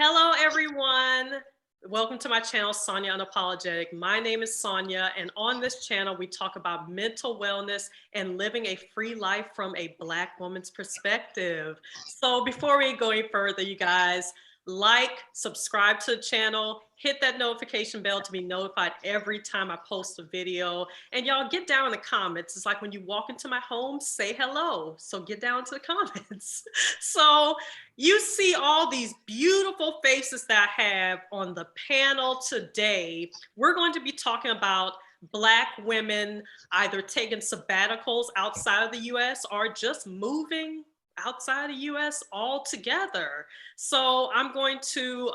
Hello, everyone. Welcome to my channel, Sonja Unapologetic. My name is Sonja, and on this channel, we talk about mental wellness and living a free life from a Black woman's perspective. So before we go any further, you guys, like, subscribe to the channel, hit that notification bell to be notified every time I post a video. And y'all get down in the comments. It's like when you walk into my home, say hello. So get down to the comments. So you see all these beautiful faces that I have on the panel today. We're going to be talking about Black women either taking sabbaticals outside of the US or just moving outside the US altogether. So I'm going to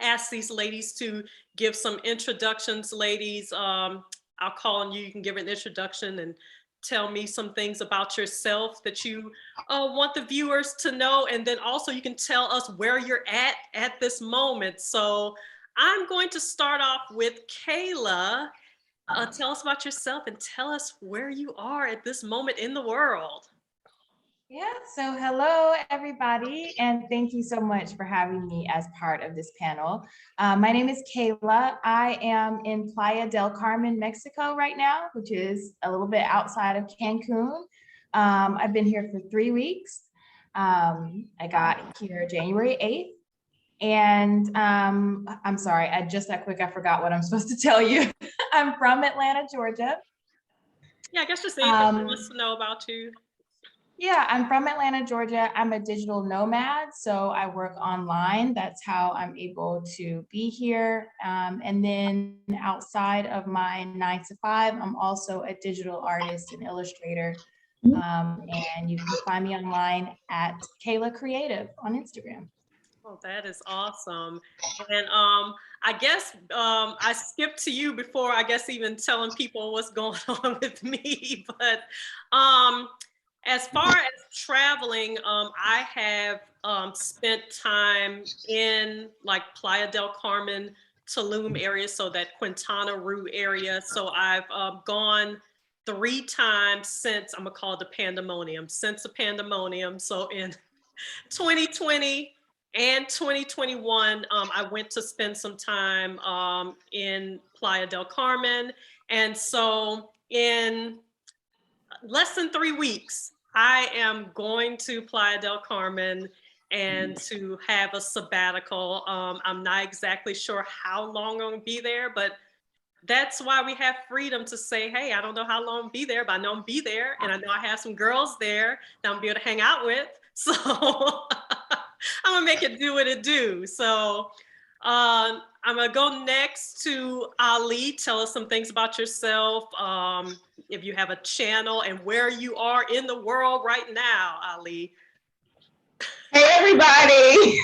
ask these ladies to give some introductions. Ladies, I'll call on you. You can give an introduction and tell me some things about yourself that you want the viewers to know. And then also you can tell us where you're at this moment. So I'm going to start off with Kaylah. Tell us about yourself and tell us where you are at this moment in the world. Yeah, so hello everybody, and thank you so much for having me as part of this panel. My name is Kaylah. I am in Playa del Carmen, Mexico right now, which is a little bit outside of Cancun. I've been here for 3 weeks. I got here January 8th. And I'm sorry, I forgot what I'm supposed to tell you. I'm from Atlanta, Georgia. Yeah, I guess just anything wants to know about you. Yeah, I'm from Atlanta, Georgia. I'm a digital nomad, so I work online. That's how I'm able to be here. And then outside of my 9 to 5, I'm also a digital artist and illustrator. And you can find me online at Kaylah Creative on Instagram. Oh, that is awesome. And I guess I skipped to you before, I guess, even telling people what's going on with me. But as far as traveling, I have spent time in like Playa del Carmen, Tulum area, so that Quintana Roo area. So I've gone 3 times since, I'm gonna call it the pandemonium, since the pandemonium. So in 2020 and 2021, I went to spend some time in Playa del Carmen. And so in less than 3 weeks, I am going to Playa del Carmen and to have a sabbatical. I'm not exactly sure how long I'm gonna be there, but that's why we have freedom to say, hey, I don't know how long I'll be there, but I know I'm be there. And I know I have some girls there that I'm gonna be able to hang out with. So I'm gonna make it do what it do. So I'm gonna go next to Ali. Tell us some things about yourself. If you have a channel and where you are in the world right now, Ali. Hey everybody,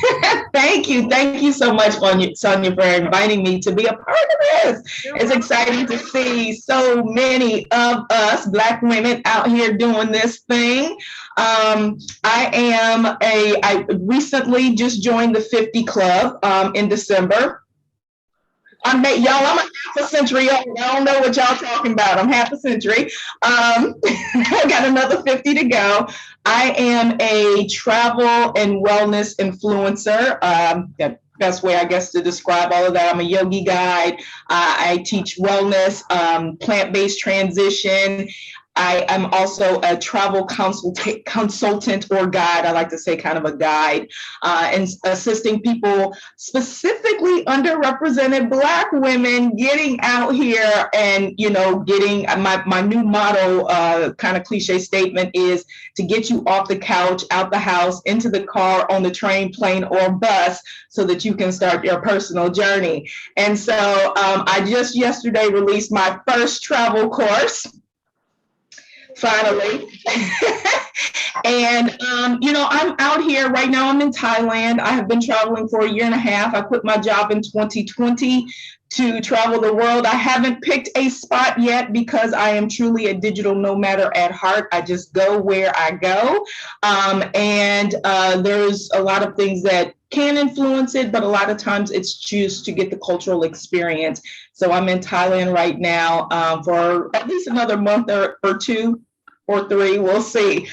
thank you so much, Sonja, for inviting me to be a part of this. It's exciting to see so many of us Black women out here doing this thing. I recently just joined the 50 Club in December. I'm a half a century old. I don't know what y'all talking about. I'm half a century. I got another 50 to go. I am a travel and wellness influencer. The best way, I guess, to describe all of that. I'm a yogi guide. I teach wellness, plant-based transition. I am also a travel consultant or guide. I like to say kind of a guide, and assisting people, specifically underrepresented Black women, getting out here and, getting my new motto, kind of cliche statement is to get you off the couch, out the house, into the car, on the train, plane, or bus so that you can start your personal journey. And so I just yesterday released my first travel course. Finally. And, I'm out here right now. I'm in Thailand. I have been traveling for 1.5 years. I quit my job in 2020 to travel the world. I haven't picked a spot yet because I am truly a digital nomad at heart. I just go where I go. And there's a lot of things that can influence it, but a lot of times it's just to get the cultural experience. So I'm in Thailand right now for at least another month or 2 or 3, we'll see.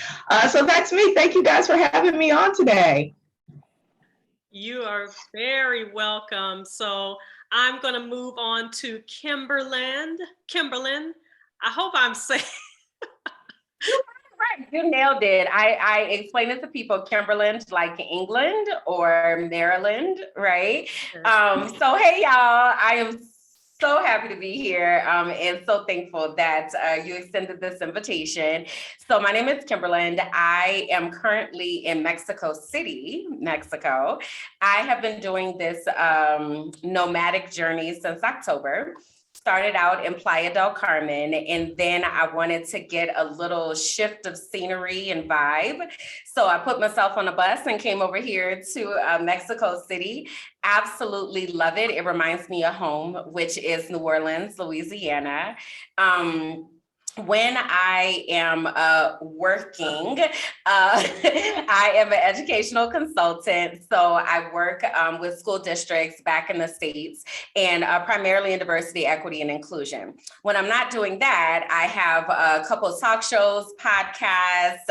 So that's me. Thank you guys for having me on today. You are very welcome. So I'm going to move on to Kimberland. Kimberland, I hope I'm saying. Right, you nailed it. I explain it to people, Kimberland, like England or Maryland, right? So hey, y'all, I am so happy to be here and so thankful that you extended this invitation. So my name is Kimberland. I am currently in Mexico City, Mexico. I have been doing this nomadic journey since October. Started out in Playa del Carmen, and then I wanted to get a little shift of scenery and vibe. So I put myself on a bus and came over here to Mexico City. Absolutely love it. It reminds me of home, which is New Orleans, Louisiana. When I am working, I am an educational consultant. So I work with school districts back in the States and primarily in diversity, equity, and inclusion. When I'm not doing that, I have a couple of talk shows, podcasts,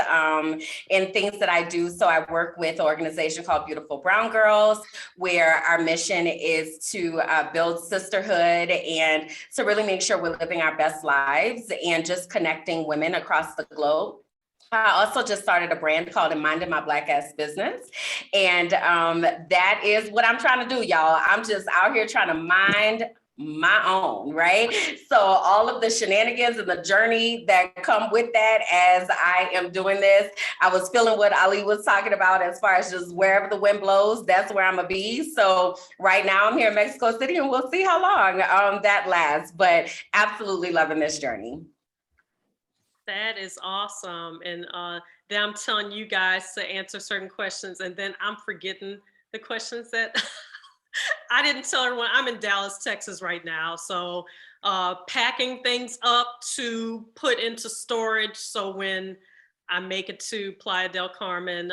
and things that I do. So I work with an organization called Beautiful Brown Girls, where our mission is to build sisterhood and to really make sure we're living our best lives and just connecting women across the globe. I also just started a brand called Minding My Black Ass Business. And that is what I'm trying to do, y'all. I'm just out here trying to mind my own, right? So all of the shenanigans and the journey that come with that as I am doing this, I was feeling what Ali was talking about as far as just wherever the wind blows, that's where I'm gonna be. So right now I'm here in Mexico City and we'll see how long that lasts, but absolutely loving this journey. That is awesome. And then I'm telling you guys to answer certain questions, and then I'm forgetting the questions that I didn't tell everyone. I'm in Dallas, Texas right now. So packing things up to put into storage. So when I make it to Playa del Carmen,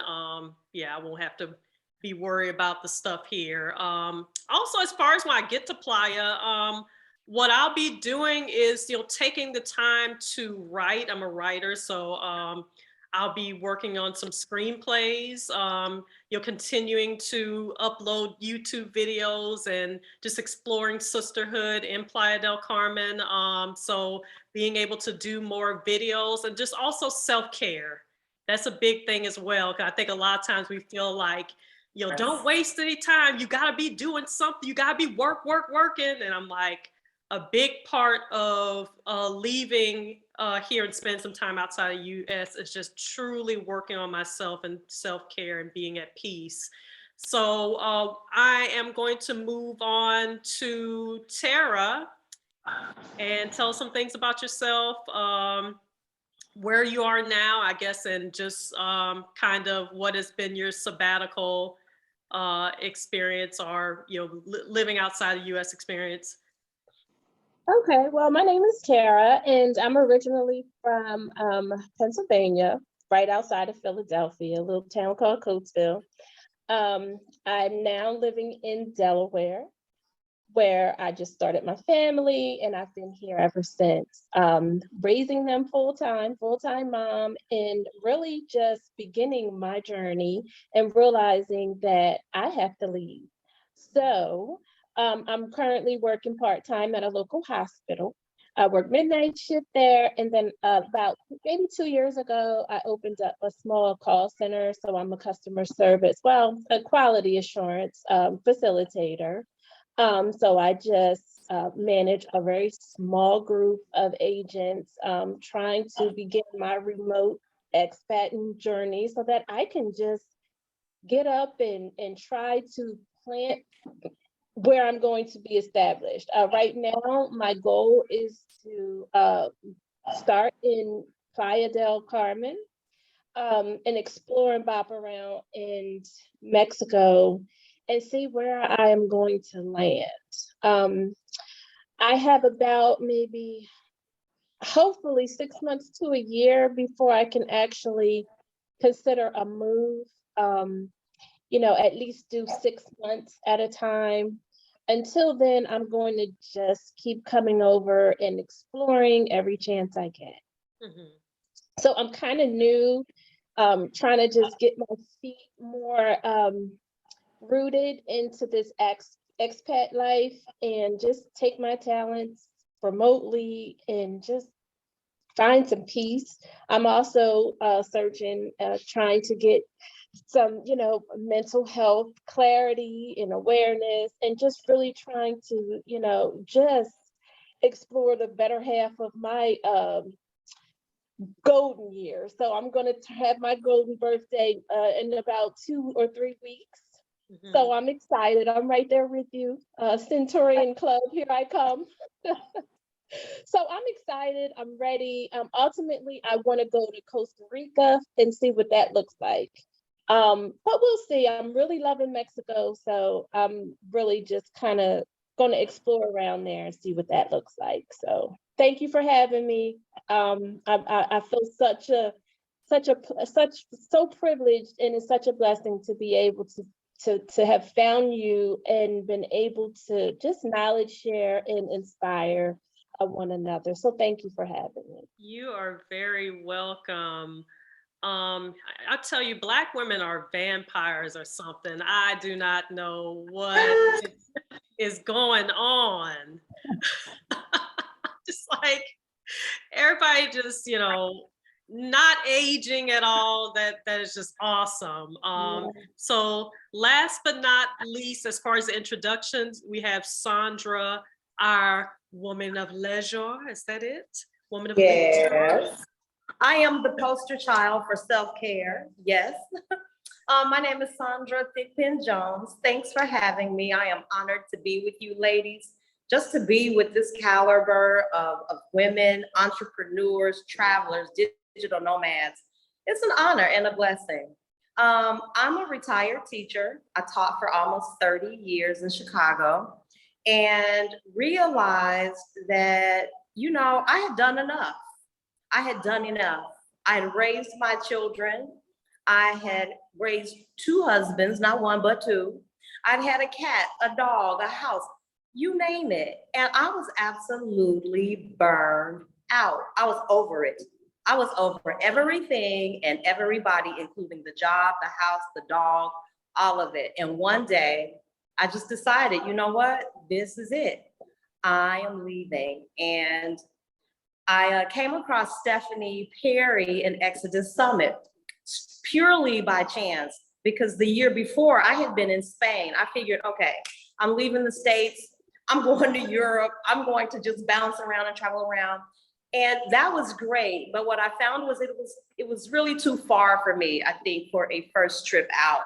yeah, I won't have to be worried about the stuff here. Also, as far as when I get to Playa, what I'll be doing is, taking the time to write. I'm a writer, so I'll be working on some screenplays, continuing to upload YouTube videos and just exploring sisterhood in Playa del Carmen. So being able to do more videos and just also self-care. That's a big thing as well. 'Cause I think a lot of times we feel like, don't waste any time. You gotta be doing something. You gotta be working. And I'm like, a big part of leaving here and spend some time outside of the US is just truly working on myself and self-care and being at peace. So I am going to move on to Tara and tell some things about yourself, where you are now, I guess, and just kind of what has been your sabbatical experience or, living outside the US experience. Okay, well, my name is Tara, and I'm originally from Pennsylvania, right outside of Philadelphia, a little town called Coatesville. I'm now living in Delaware, where I just started my family, and I've been here ever since, raising them full-time mom, and really just beginning my journey and realizing that I have to leave. So I'm currently working part-time at a local hospital. I work midnight shift there, and then about maybe 2 years ago, I opened up a small call center. So I'm a customer service, a quality assurance facilitator. So I just manage a very small group of agents trying to begin my remote expat journey so that I can just get up and try to plant where I'm going to be established. Right now, my goal is to start in Playa del Carmen and explore and bop around in Mexico and see where I am going to land. I have about maybe, hopefully 6 months to a year before I can actually consider a move. At least do 6 months at a time. Until then, I'm going to just keep coming over and exploring every chance I get. Mm-hmm. So I'm kind of new, trying to just get my feet more rooted into this expat life and just take my talents remotely and just find some peace. I'm also searching, trying to get some, mental health clarity and awareness, and just really trying to, just explore the better half of my golden year. So I'm going to have my golden birthday in about 2 or 3 weeks. Mhm. So I'm excited. I'm right there with you. Centurion Club, here I come. So I'm excited. I'm ready. Ultimately, I want to go to Costa Rica and see what that looks like. But we'll see. I'm really loving Mexico. So I'm really just kind of going to explore around there and see what that looks like. So thank you for having me. I feel so privileged, and it's such a blessing to be able to have found you and been able to just knowledge share and inspire one another. So thank you for having me. You are very welcome. I tell you, Black women are vampires or something. I do not know what is going on. Just like everybody just, not aging at all. That is just awesome. So last but not least, as far as the introductions, we have Sonja, our woman of leisure. Is that it? Woman of leisure. Yes, I am the poster child for self-care. Yes. My name is Sondra Thigpen Jones. Thanks for having me. I am honored to be with you ladies, just to be with this caliber of women, entrepreneurs, travelers, digital nomads. It's an honor and a blessing. I'm a retired teacher. I taught for almost 30 years in Chicago and realized that, I had done enough. I had done enough. I had raised my children. I had raised 2 husbands, not 1, but 2. I'd had a cat, a dog, a house, you name it. And I was absolutely burned out. I was over it. I was over everything and everybody, including the job, the house, the dog, all of it. And one day I just decided, you know what? This is it. I am leaving. And I came across Stephanie Perry in Exodus Summit purely by chance, because the year before I had been in Spain. I figured, okay, I'm leaving the States. I'm going to Europe. I'm going to just bounce around and travel around. And that was great. But what I found was it was really too far for me, I think, for a first trip out.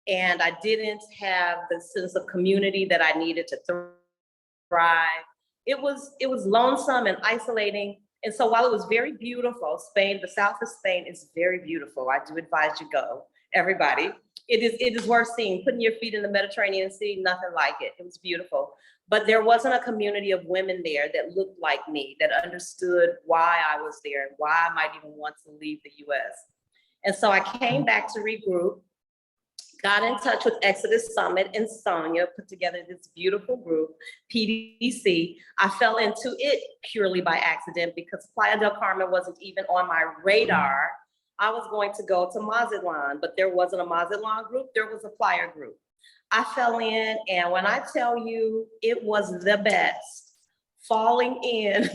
And I didn't have the sense of community that I needed to thrive. It was lonesome and isolating. And so while it was very beautiful, Spain, the south of Spain is very beautiful. I do advise you go, everybody. It is worth seeing. Putting your feet in the Mediterranean Sea, nothing like it. It was beautiful. But there wasn't a community of women there that looked like me, that understood why I was there and why I might even want to leave the US. And so I came back to regroup, got in touch with Exodus Summit and Sonja, put together this beautiful group, PDC. I fell into it purely by accident because Playa del Carmen wasn't even on my radar. I was going to go to Mazatlan, but there wasn't a Mazatlan group, there was a Playa group. I fell in, and when I tell you it was the best, falling in,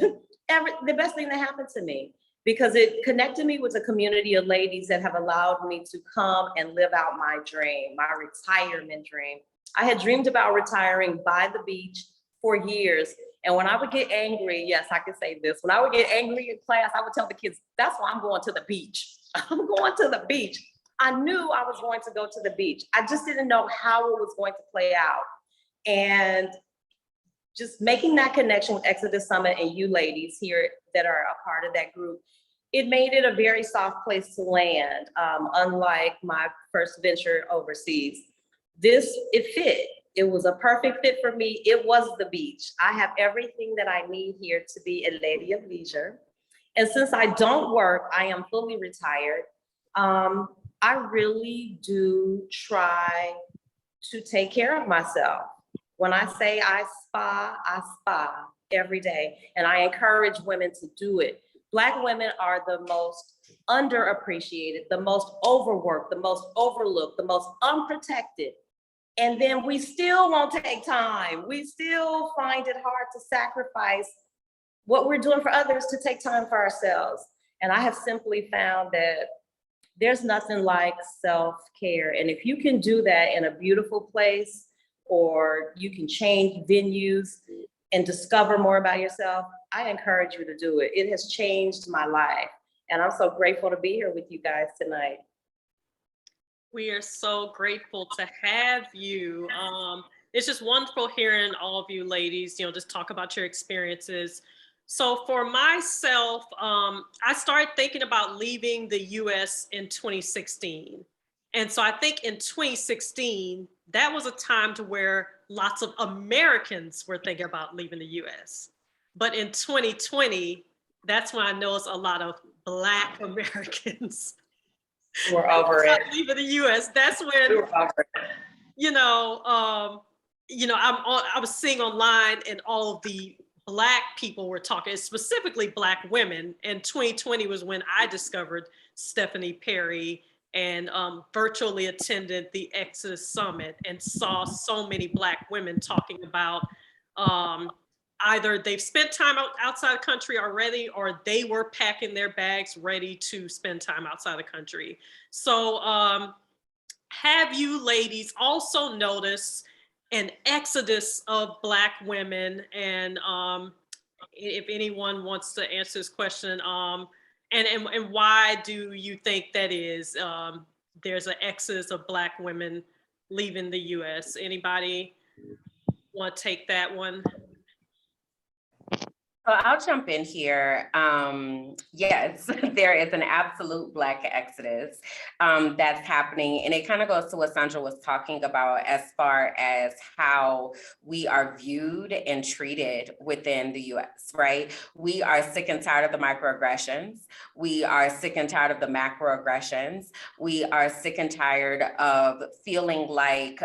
the best thing that happened to me, because it connected me with a community of ladies that have allowed me to come and live out my dream, my retirement dream. I had dreamed about retiring by the beach for years. And when I would get angry, yes, I can say this, when I would get angry in class, I would tell the kids, that's why I'm going to the beach. I'm going to the beach. I knew I was going to go to the beach. I just didn't know how it was going to play out. And just making that connection with Exodus Summit and you ladies here that are a part of that group, it made it a very soft place to land, unlike my first venture overseas. It fit. It was a perfect fit for me. It was the beach. I have everything that I need here to be a lady of leisure. And since I don't work, I am fully retired. I really do try to take care of myself. When I say I spa every day. And I encourage women to do it. Black women are the most underappreciated, the most overworked, the most overlooked, the most unprotected. And then we still won't take time. We still find it hard to sacrifice what we're doing for others to take time for ourselves. And I have simply found that there's nothing like self-care. And if you can do that in a beautiful place, or you can change venues and discover more about yourself, I encourage you to do it. It has changed my life. And I'm so grateful to be here with you guys tonight. We are so grateful to have you. It's just wonderful hearing all of you ladies, just talk about your experiences. So for myself, I started thinking about leaving the US in 2016. And so I think in 2016, that was a time to where lots of Americans were thinking about leaving the US. But in 2020, that's when I noticed a lot of Black Americans We're over it. leaving the US. That's when, We're over it. I was seeing online and all of the Black people were talking, specifically Black women. And 2020 was when I discovered Stephanie Perry and virtually attended the Exodus Summit and saw so many Black women talking about either they've spent time outside the country already, or they were packing their bags ready to spend time outside the country. So have you ladies also noticed an exodus of Black women? And if anyone wants to answer this question, and why do you think that is? There's an exodus of Black women leaving the US. Anybody want to take that one? So I'll jump in here. Yes, there is an absolute Black exodus that's happening. And it kind of goes to what Sonja was talking about as far as how we are viewed and treated within the US, right? We are sick and tired of the microaggressions. We are sick and tired of the macroaggressions. We are sick and tired of feeling like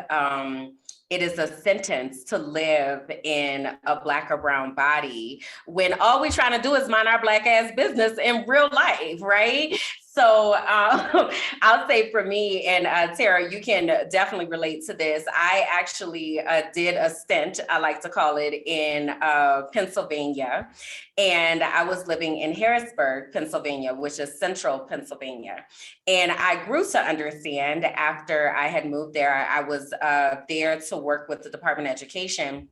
it is a sentence to live in a Black or brown body when all we're trying to do is mind our Black ass business in real life, right? So I'll say for me, and Tara, you can definitely relate to this. I actually did a stint, I like to call it, in Pennsylvania. And I was living in Harrisburg, Pennsylvania, which is central Pennsylvania. And I grew to understand after I had moved there, I was there to work with the Department of Education.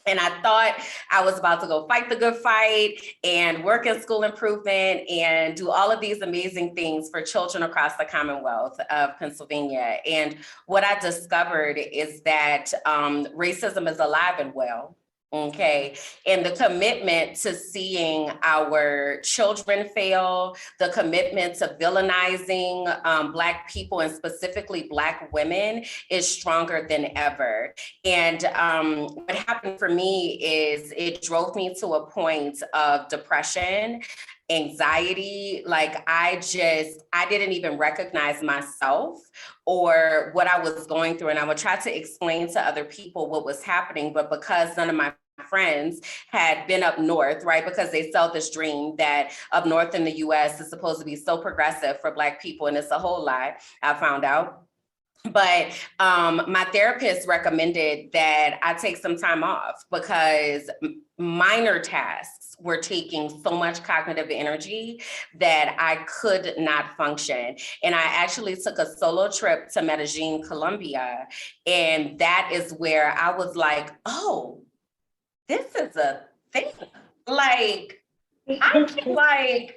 And I thought I was about to go fight the good fight and work in school improvement and do all of these amazing things for children across the Commonwealth of Pennsylvania. And what I discovered is that racism is alive and well. Okay, and the commitment to seeing our children fail, the commitment to villainizing Black people and specifically Black women is stronger than ever. And what happened for me is it drove me to a point of depression, anxiety. Like I didn't even recognize myself or what I was going through. And I would try to explain to other people what was happening, but because none of my friends had been up north, right? Because they sell this dream that up north in the US is supposed to be so progressive for Black people. And it's a whole lie, I found out. But my therapist recommended that I take some time off because minor tasks were taking so much cognitive energy that I could not function. And I actually took a solo trip to Medellin, Colombia. And that is where I was like, oh, this is a thing. Like, I can live.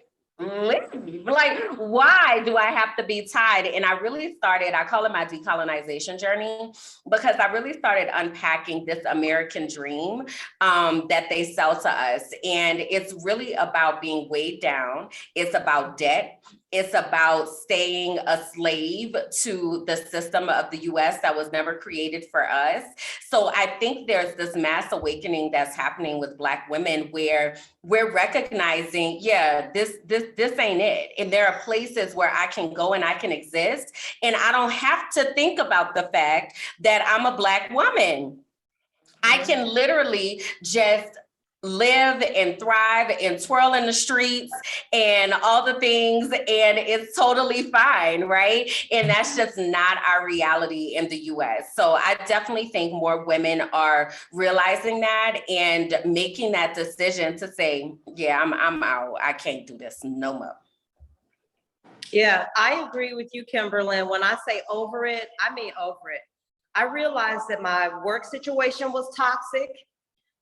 Like, why do I have to be tied? And I really started, I call it my decolonization journey, because I really started unpacking this American dream that they sell to us. And it's really about being weighed down. It's about debt. It's about staying a slave to the system of the US that was never created for us. So I think there's this mass awakening that's happening with Black women where we're recognizing, yeah, this ain't it. And there are places where I can go and I can exist. And I don't have to think about the fact that I'm a Black woman. I can literally just live and thrive and twirl in the streets and all the things, and it's totally fine, right? And that's just not our reality in the US. So I definitely think more women are realizing that and making that decision to say, yeah, I'm out. I can't do this no more. Yeah, I agree with you, Kimberland. When I say over it, I mean over it. I realized that my work situation was toxic.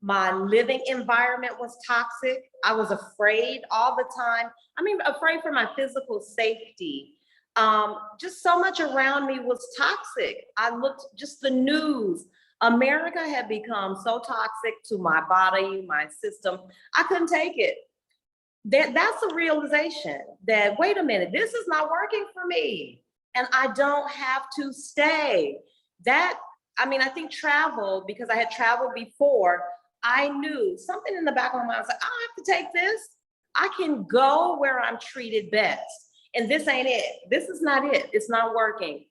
My living environment was toxic. I was afraid all the time. I mean, afraid for my physical safety. Just so much around me was toxic. I looked, just the news. America had become so toxic to my body, my system. I couldn't take it. That's a realization that, wait a minute, this is not working for me. And I don't have to stay. I think travel, because I had traveled before, I knew something in the back of my mind was like, I don't have to take this. I can go where I'm treated best. And this ain't it. This is not it. It's not working.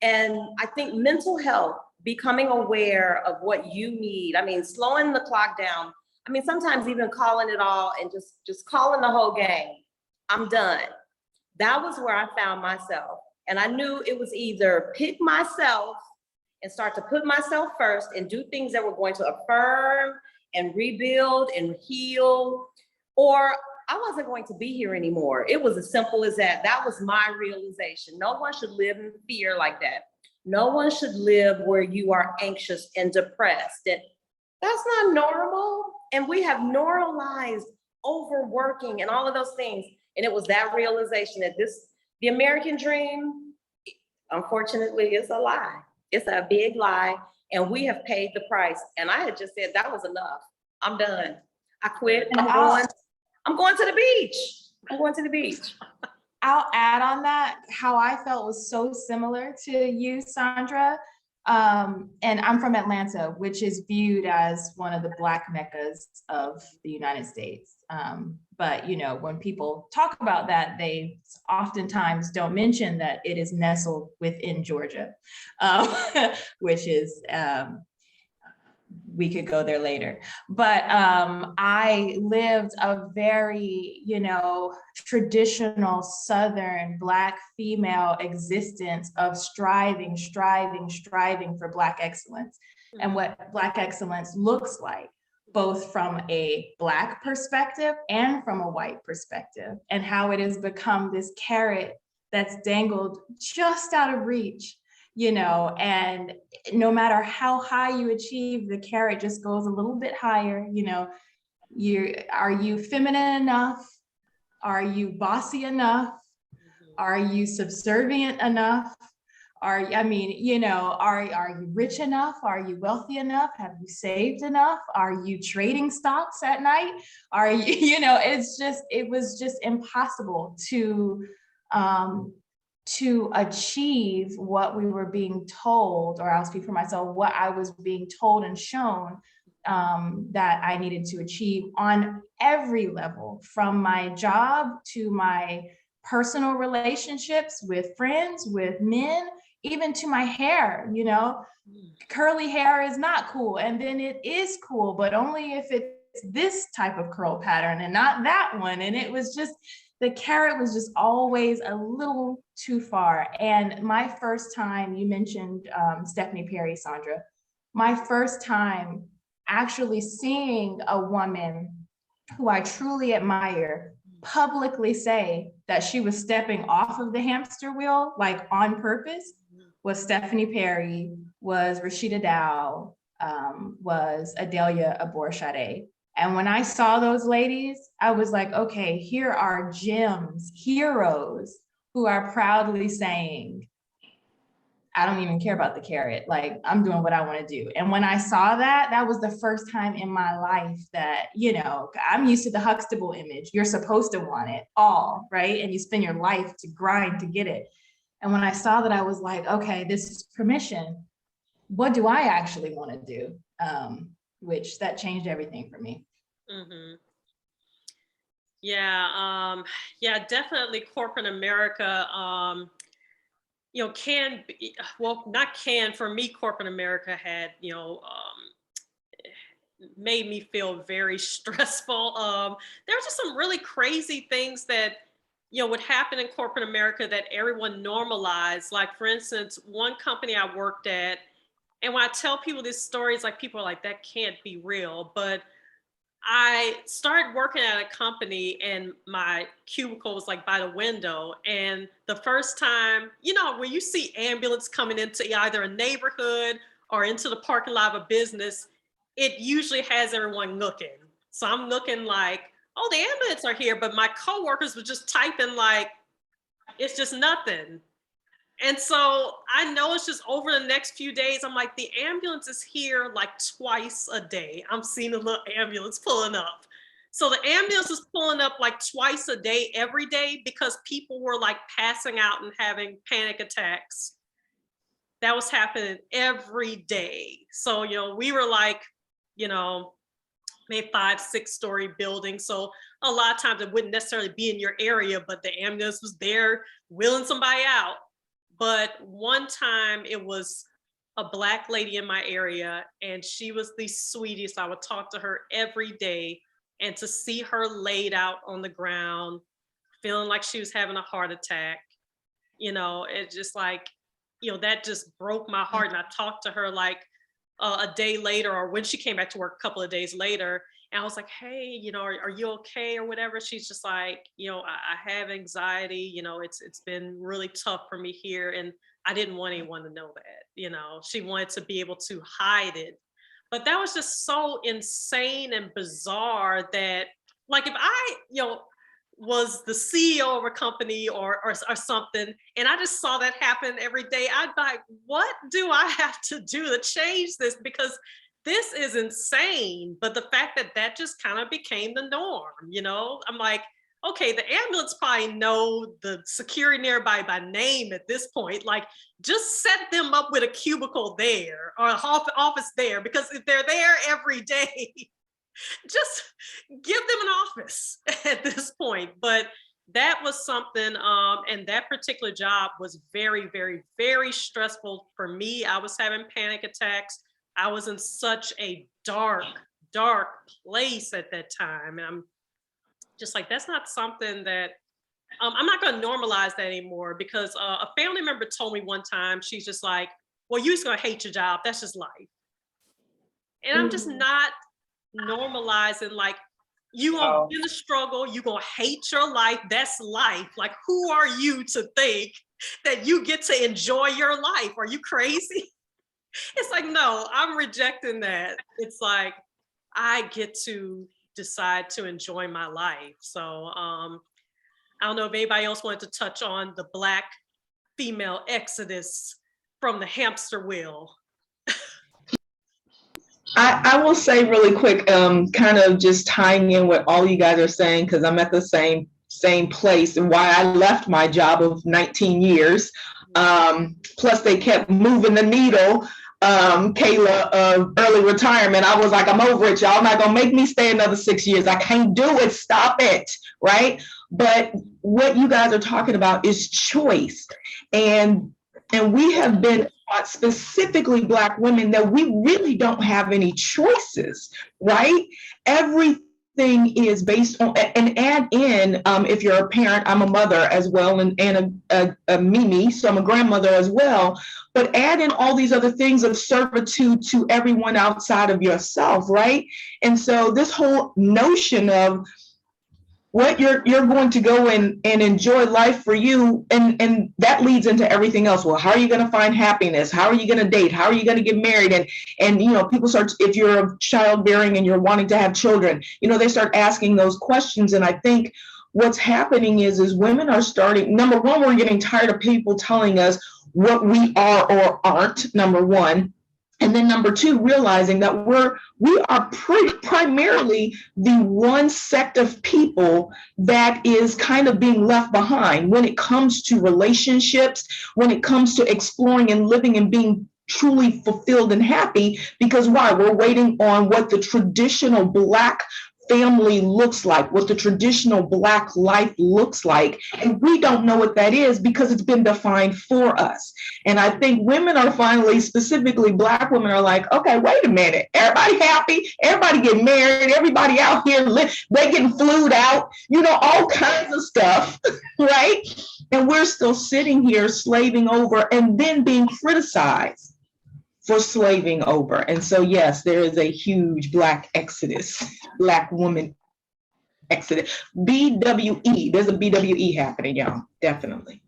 And I think mental health, becoming aware of what you need. I mean, slowing the clock down. I mean, sometimes even calling it all and just calling the whole game. I'm done. That was where I found myself. And I knew it was either pick myself and start to put myself first and do things that were going to affirm and rebuild and heal, or I wasn't going to be here anymore. It was as simple as that. That was my realization. No one should live in fear like that. No one should live where you are anxious and depressed. And that's not normal. And we have normalized overworking and all of those things. And it was that realization that the American dream, unfortunately, is a lie. It's a big lie. And we have paid the price. And I had just said, that was enough. I'm done. I quit. I'm going to the beach. I'm going to the beach. I'll add on that. How I felt was so similar to you, Sondra. And I'm from Atlanta, which is viewed as one of the Black meccas of the United States. But when people talk about that, they oftentimes don't mention that it is nestled within Georgia, which is, we could go there later. But I lived a very, traditional Southern Black female existence of striving for Black excellence, and what Black excellence looks like, both from a Black perspective and from a white perspective, and how it has become this carrot that's dangled just out of reach. And no matter how high you achieve, the carrot just goes a little bit higher. Are you feminine enough? Are you bossy enough? Are you subservient enough? Are you rich enough? Are you wealthy enough? Have you saved enough? Are you trading stocks at night? Are you, it was just impossible to achieve what we were being told, or I'll speak for myself, what I was being told and shown that I needed to achieve on every level, from my job to my personal relationships with friends, with men, even to my hair. Curly hair is not cool, and then it is cool, but only if it's this type of curl pattern and not that one. And it was just, the carrot was just always a little too far. And my first time, you mentioned Stephanie Perry, Sondra, my first time actually seeing a woman who I truly admire publicly say that she was stepping off of the hamster wheel, like on purpose, was Stephanie Perry, was Rashida Dow, was Adelia Aborshade. And when I saw those ladies, I was like, okay, here are gems, heroes who are proudly saying, I don't even care about the carrot. Like, I'm doing what I want to do. And when I saw that, that was the first time in my life that, I'm used to the Huxtable image. You're supposed to want it all, right? And you spend your life to grind to get it. And when I saw that, I was like, okay, this is permission. What do I actually want to do? Which that changed everything for me. Mm-hmm. Yeah, definitely corporate America, can be, well, not can, for me, corporate America had, made me feel very stressful. There were just some really crazy things that, would happen in corporate America that everyone normalized. Like, for instance, one company I worked at, and when I tell people these stories, like, people are like, that can't be real. But I started working at a company and my cubicle was like by the window. And the first time, when you see ambulance coming into either a neighborhood or into the parking lot of a business, it usually has everyone looking. So I'm looking like, oh, the ambulance are here. But my coworkers were just typing like, it's just nothing. And so I know it's just over the next few days, I'm like, the ambulance is here like twice a day. I'm seeing a little ambulance pulling up. So the ambulance is pulling up like twice a day, every day, because people were like passing out and having panic attacks. That was happening every day. So, we were like, maybe 5-6 story building. So a lot of times it wouldn't necessarily be in your area, but the ambulance was there wheeling somebody out. But one time it was a Black lady in my area, and she was the sweetest. I would talk to her every day, and to see her laid out on the ground, feeling like she was having a heart attack, it just like, that just broke my heart. And I talked to her like a day later, or when she came back to work a couple of days later, and I was like, hey, are you okay or whatever? She's just like, I have anxiety, it's been really tough for me here. And I didn't want anyone to know that, she wanted to be able to hide it. But that was just so insane and bizarre that, like, if I, was the CEO of a company or something, and I just saw that happen every day, I'd be like, what do I have to do to change this? Because this is insane. But the fact that that just kind of became the norm, I'm like, okay, the ambulance probably know the security nearby by name at this point. Like, just set them up with a cubicle there or an office there, because if they're there every day, just give them an office at this point. But that was something, and that particular job was very, very, very stressful for me. I was having panic attacks. I was in such a dark place at that time. And I'm just like, that's not something that, I'm not going to normalize that anymore, because a family member told me one time, she's just like, well, you're just going to hate your job. That's just life. And I'm just not normalizing, like, you gonna be in the struggle, you gonna hate your life, that's life. Like, who are you to think that you get to enjoy your life? Are you crazy? It's like, no, I'm rejecting that. It's like, I get to decide to enjoy my life. So I don't know if anybody else wanted to touch on the Black female exodus from the hamster wheel. I will say really quick, kind of just tying in what all you guys are saying, because I'm at the same place, and why I left my job of 19 years. Plus they kept moving the needle, Kayla, of early retirement. I was like, I'm over it, y'all. Not gonna make me stay another 6 years. I can't do it. Stop it. Right. But what you guys are talking about is choice. And we have been taught, specifically Black women, that we really don't have any choices, right? Everything is based on, and add in, if you're a parent, I'm a mother as well, and a Mimi, so I'm a grandmother as well, but add in all these other things of servitude to everyone outside of yourself, right? And so this whole notion of what you're going to go and enjoy life for you, and that leads into everything else. Well, how are you going to find happiness? How are you going to date? How are you going to get married? And people start, if you're childbearing and you're wanting to have children, they start asking those questions. And I think what's happening is women are starting, number one, we're getting tired of people telling us what we are or aren't, number one. And then number two, realizing that we are primarily the one sect of people that is kind of being left behind when it comes to relationships, when it comes to exploring and living and being truly fulfilled and happy. Because why? We're waiting on what the traditional Black family looks like, what the traditional Black life looks like. And we don't know what that is because it's been defined for us. And I think women are finally, specifically Black women, are like, okay, wait a minute. Everybody happy, everybody getting married, everybody out here, they getting flued out, all kinds of stuff, right? And we're still sitting here slaving over and then being criticized for slaving over. And so, yes, there is a huge Black exodus, Black woman exodus. BWE, there's a BWE happening, y'all, definitely.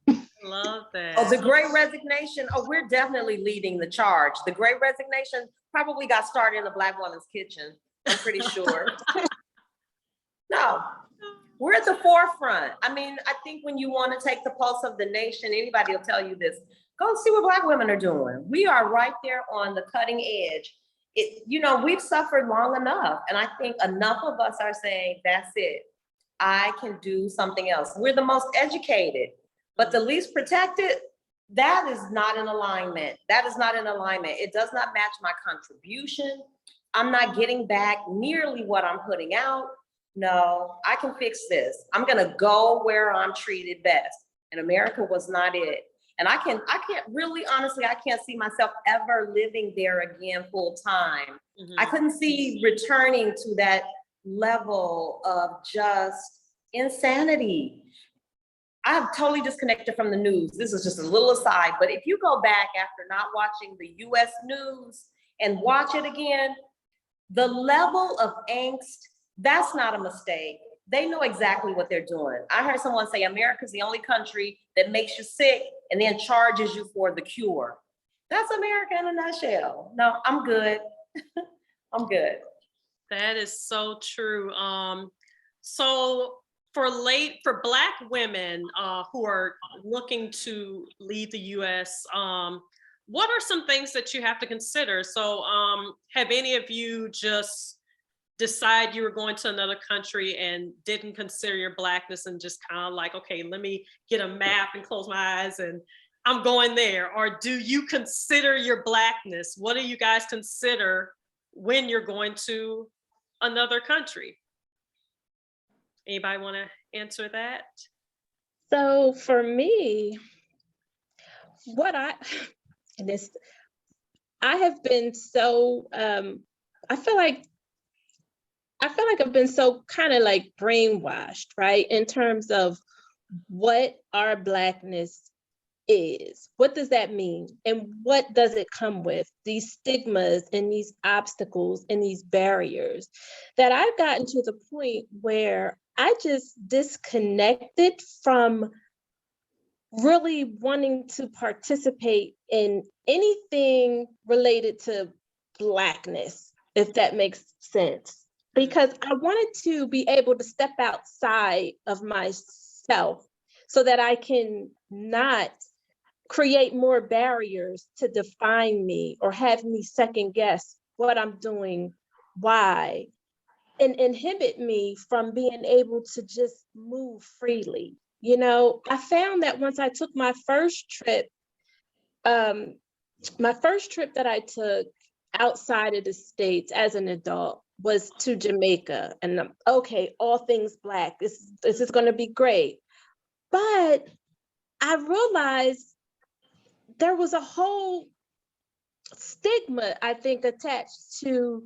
Love that. Oh, the Great Resignation. Oh, we're definitely leading the charge. The Great Resignation probably got started in the Black woman's kitchen, I'm pretty sure. No, we're at the forefront. I mean, I think when you want to take the pulse of the nation, anybody will tell you this. Go see what Black women are doing. We are right there on the cutting edge. We've suffered long enough. And I think enough of us are saying, that's it. I can do something else. We're the most educated, but the least protected, that is not in alignment. That is not in alignment. It does not match my contribution. I'm not getting back nearly what I'm putting out. No, I can fix this. I'm gonna go where I'm treated best. And America was not it. And I can't really, honestly, I can't see myself ever living there again full time. Mm-hmm. I couldn't see returning to that level of just insanity. I've totally disconnected from the news. This is just a little aside, but if you go back after not watching the US news and watch it again, the level of angst, that's not a mistake. They know exactly what they're doing. I heard someone say America's the only country that makes you sick and then charges you for the cure. That's America in a nutshell. No, I'm good. I'm good. That is so true. So for Black women who are looking to leave the US, what are some things that you have to consider? So have any of you just decide you were going to another country and didn't consider your Blackness and just kind of like, okay, let me get a map and close my eyes and I'm going there? Or do you consider your Blackness? What do you guys consider when you're going to another country? Anybody want to answer that? So for me, I have been so, I feel like I've been so kind of like brainwashed, right? In terms of what our Blackness is. What does that mean? And what does it come with? These stigmas and these obstacles and these barriers that I've gotten to the point where I just disconnected from really wanting to participate in anything related to Blackness, if that makes sense. Because I wanted to be able to step outside of myself so that I can not create more barriers to define me or have me second guess what I'm doing, why, and inhibit me from being able to just move freely. I found that once I took my first trip that I took outside of the States as an adult was to Jamaica, and okay, all things Black, this is going to be great. But I realized there was a whole stigma, I think, attached to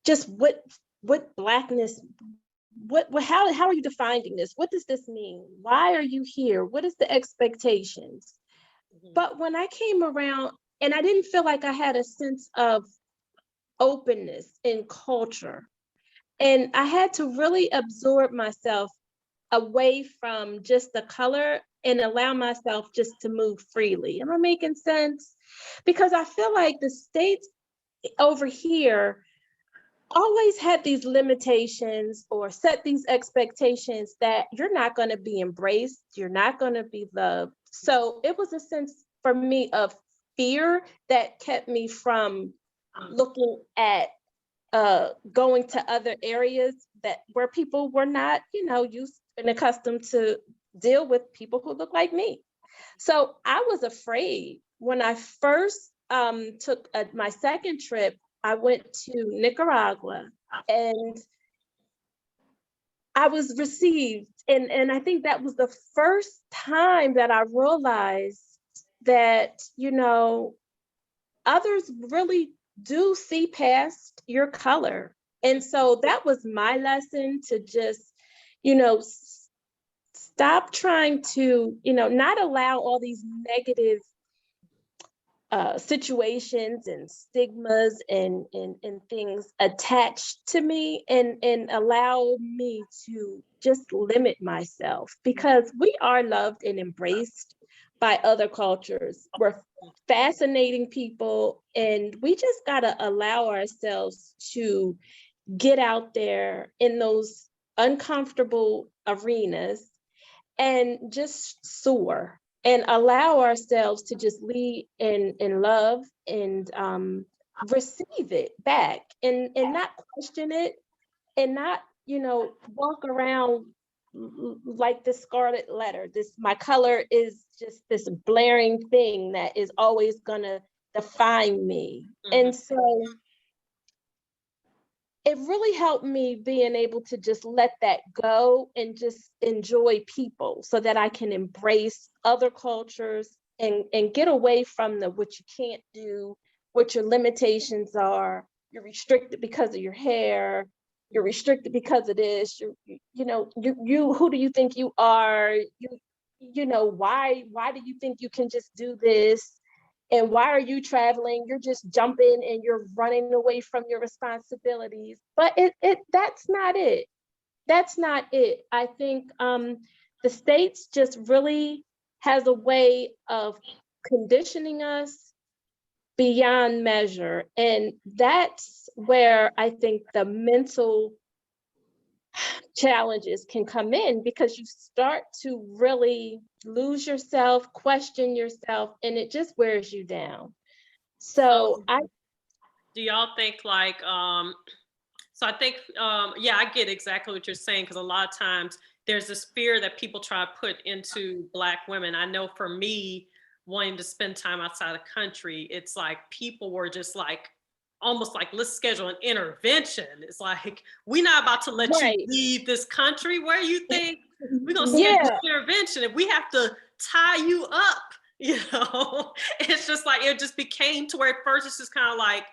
just what Blackness, how are you defining this? What does this mean? Why are you here? What is the expectations? Mm-hmm. But when I came around, and I didn't feel like I had a sense of openness in culture, and I had to really absorb myself away from just the color and allow myself just to move freely. Am I making sense? Because I feel like the States over here always had these limitations or set these expectations that you're not going to be embraced, you're not going to be loved. So it was a sense for me of fear that kept me from looking at going to other areas where people were not, used and accustomed to deal with people who look like me. So I was afraid when I first took my second trip. I went to Nicaragua, and I was received. And I think that was the first time that I realized that, you know, others really do see past your color. And so that was my lesson, to just, you know, stop trying to, you know, not allow all these negative situations and stigmas and things attached to me, and allow me to just limit myself, because we are loved and embraced by other cultures. We're fascinating people, and we just got to allow ourselves to get out there in those uncomfortable arenas and just soar, and allow ourselves to just lead in love, and receive it back, and not question it, and not, you know, walk around like this scarlet letter. This, my color is just this blaring thing that is always gonna define me. And so it really helped me being able to just let that go and just enjoy people, so that I can embrace other cultures, and get away from the what you can't do, what your limitations are. You're restricted because of your hair. You're restricted because of this. You know, you who do you think you are? You know, why do you think you can just do this? And why are you traveling? You're just jumping and you're running away from your responsibilities. But that's not it. That's not it. I think the States just really has a way of conditioning us beyond measure. And that's where I think the mental challenges can come in, because you start to really lose yourself, question yourself, and it just wears you down. So do y'all think like so I think yeah, I get exactly what you're saying, because a lot of times there's this fear that people try to put into Black women. I know for me, wanting to spend time outside the country, it's like people were just like almost like, let's schedule an intervention. It's like, we're not about to let you leave this country. Where you think we're gonna schedule an intervention if we have to tie you up? You know, it's just like, it just became to where at first it's just kind of like,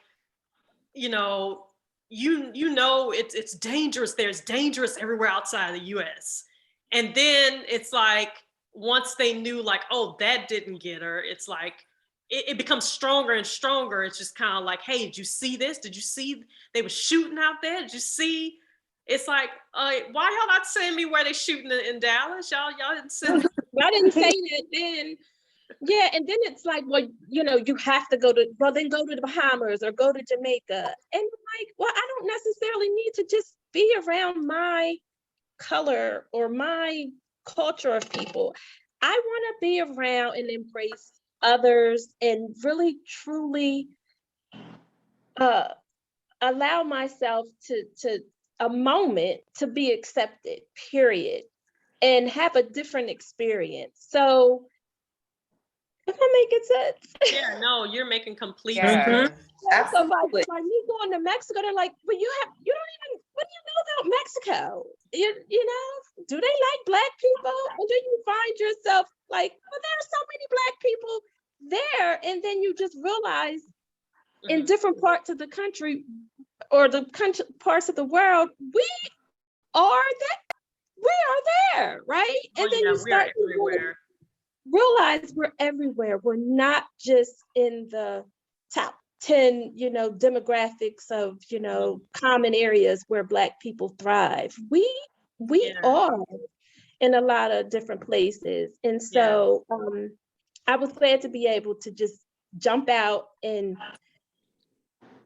you know, it's dangerous. There's dangerous everywhere outside of the US. And then it's like, once they knew like, oh, that didn't get her, it's like, it becomes stronger and stronger. It's just kind of like, hey, did you see this? Did you see they were shooting out there? Did you see? It's like, why y'all not saying me where they shooting in Dallas? Y'all didn't send. Y'all didn't say that then. Yeah, and then it's like, well, you know, you have to go to, well, then go to the Bahamas or go to Jamaica. And like, well, I don't necessarily need to just be around my color or my culture of people. I want to be around and embrace others, and really truly allow myself to a moment to be accepted, period, and have a different experience. So if I'm making sense. Yeah, no, you're making complete sense. So like me going to Mexico, they're like, but you don't even, what do you know about Mexico? You know, do they like Black people? And then you find yourself like, well, there are so many Black people there. And then you just realize in different parts of the country or the country parts of the world, we are there, right? And then you start everywhere. Realize we're everywhere. We're not just in the top 10, you know, demographics of, you know, common areas where Black people thrive. We are in a lot of different places. And so I was glad to be able to just jump out and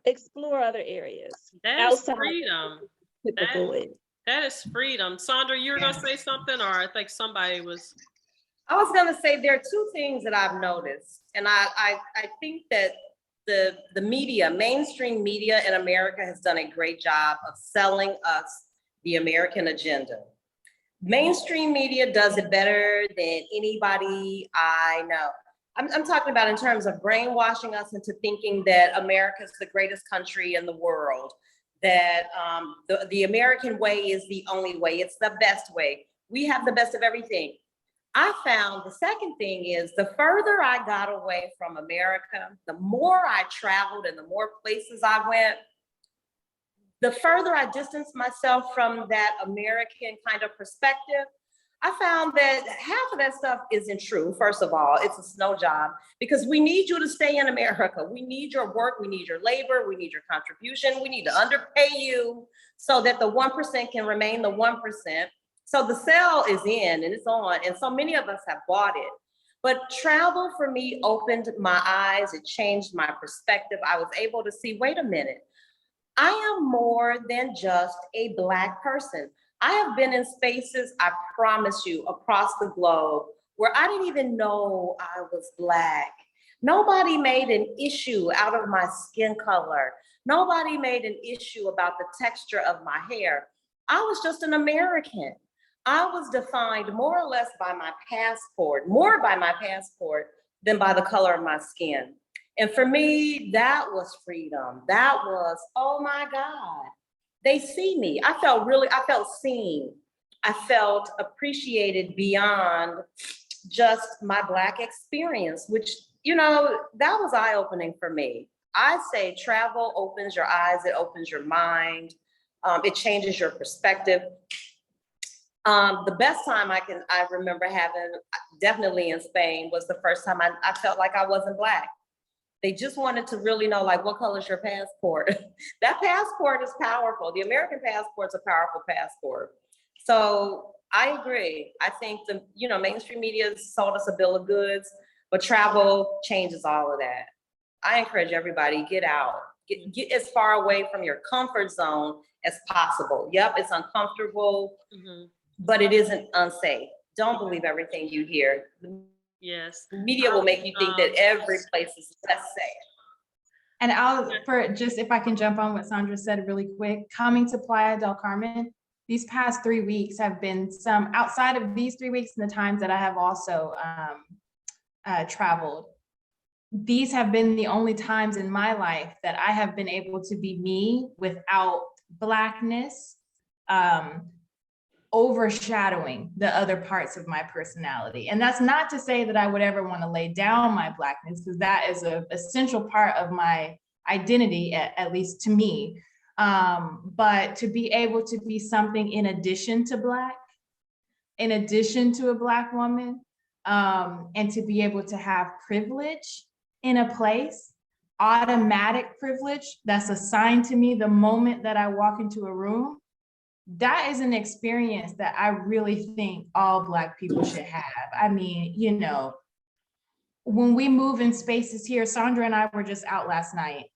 explore other areas. That is freedom. That is freedom. Sondra, you were gonna say something, or I think somebody was. I was going to say there are two things that I've noticed, and I think that the media, mainstream media in America has done a great job of selling us the American agenda. Mainstream media does it better than anybody I know. I'm talking about in terms of brainwashing us into thinking that America is the greatest country in the world, that the American way is the only way. It's the best way. We have the best of everything. I found the second thing is the further I got away from America, the more I traveled and the more places I went, the further I distanced myself from that American kind of perspective. I found that half of that stuff isn't true. First of all, it's a snow job because we need you to stay in America. We need your work, we need your labor, we need your contribution, we need to underpay you so that the 1% can remain the 1%. So the sale is in and it's on, and so many of us have bought it. But travel for me opened my eyes, it changed my perspective. I was able to see, wait a minute, I am more than just a Black person. I have been in spaces, I promise you, across the globe where I didn't even know I was Black. Nobody made an issue out of my skin color. Nobody made an issue about the texture of my hair. I was just an American. I was defined more or less by my passport, more by my passport than by the color of my skin. And for me, that was freedom. That was, oh my God. They see me. I felt seen. I felt appreciated beyond just my Black experience, which, you know, that was eye-opening for me. I say travel opens your eyes, it opens your mind, it changes your perspective. The best time I remember having, definitely in Spain, was the first time I felt like I wasn't Black. They just wanted to really know, like, what color is your passport? That passport is powerful. The American passport's a powerful passport. So I agree. I think the mainstream media sold us a bill of goods, but travel changes all of that. I encourage everybody, get out, get as far away from your comfort zone as possible. Yep, it's uncomfortable, but it isn't unsafe. Don't believe everything you hear. Yes. The media will make you think that every place is less safe. And if I can jump on what Sondra said really quick, coming to Playa del Carmen, these past 3 weeks have been some, outside of these 3 weeks and the times that I have also traveled, these have been the only times in my life that I have been able to be me without Blackness overshadowing the other parts of my personality. And that's not to say that I would ever want to lay down my Blackness, because that is an essential part of my identity, at least to me. But to be able to be something in addition to Black, in addition to a Black woman, and to be able to have privilege in a place, automatic privilege that's assigned to me the moment that I walk into a room, that is an experience that I really think all Black people should have. I mean, when we move in spaces here, Sondra and I were just out last night.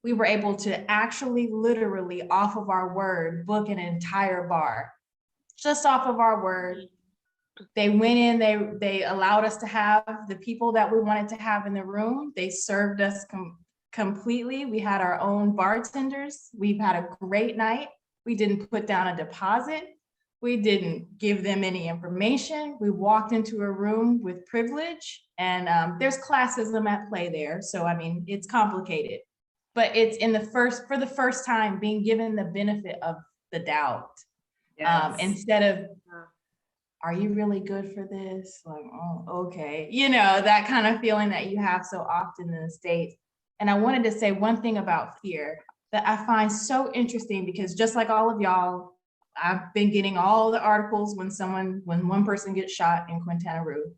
We were able to actually literally off of our word, book an entire bar, just off of our word. They went in, they allowed us to have the people that we wanted to have in the room. They served us completely. We had our own bartenders. We've had a great night. We didn't put down a deposit. We didn't give them any information. We walked into a room with privilege, and there's classism at play there. So, I mean, it's complicated, but it's for the first time being given the benefit of the doubt. Yes. Instead of, are you really good for this? Like, oh, okay. That kind of feeling that you have so often in the States. And I wanted to say one thing about fear that I find so interesting, because just like all of y'all, I've been getting all the articles when one person gets shot in Quintana Roo,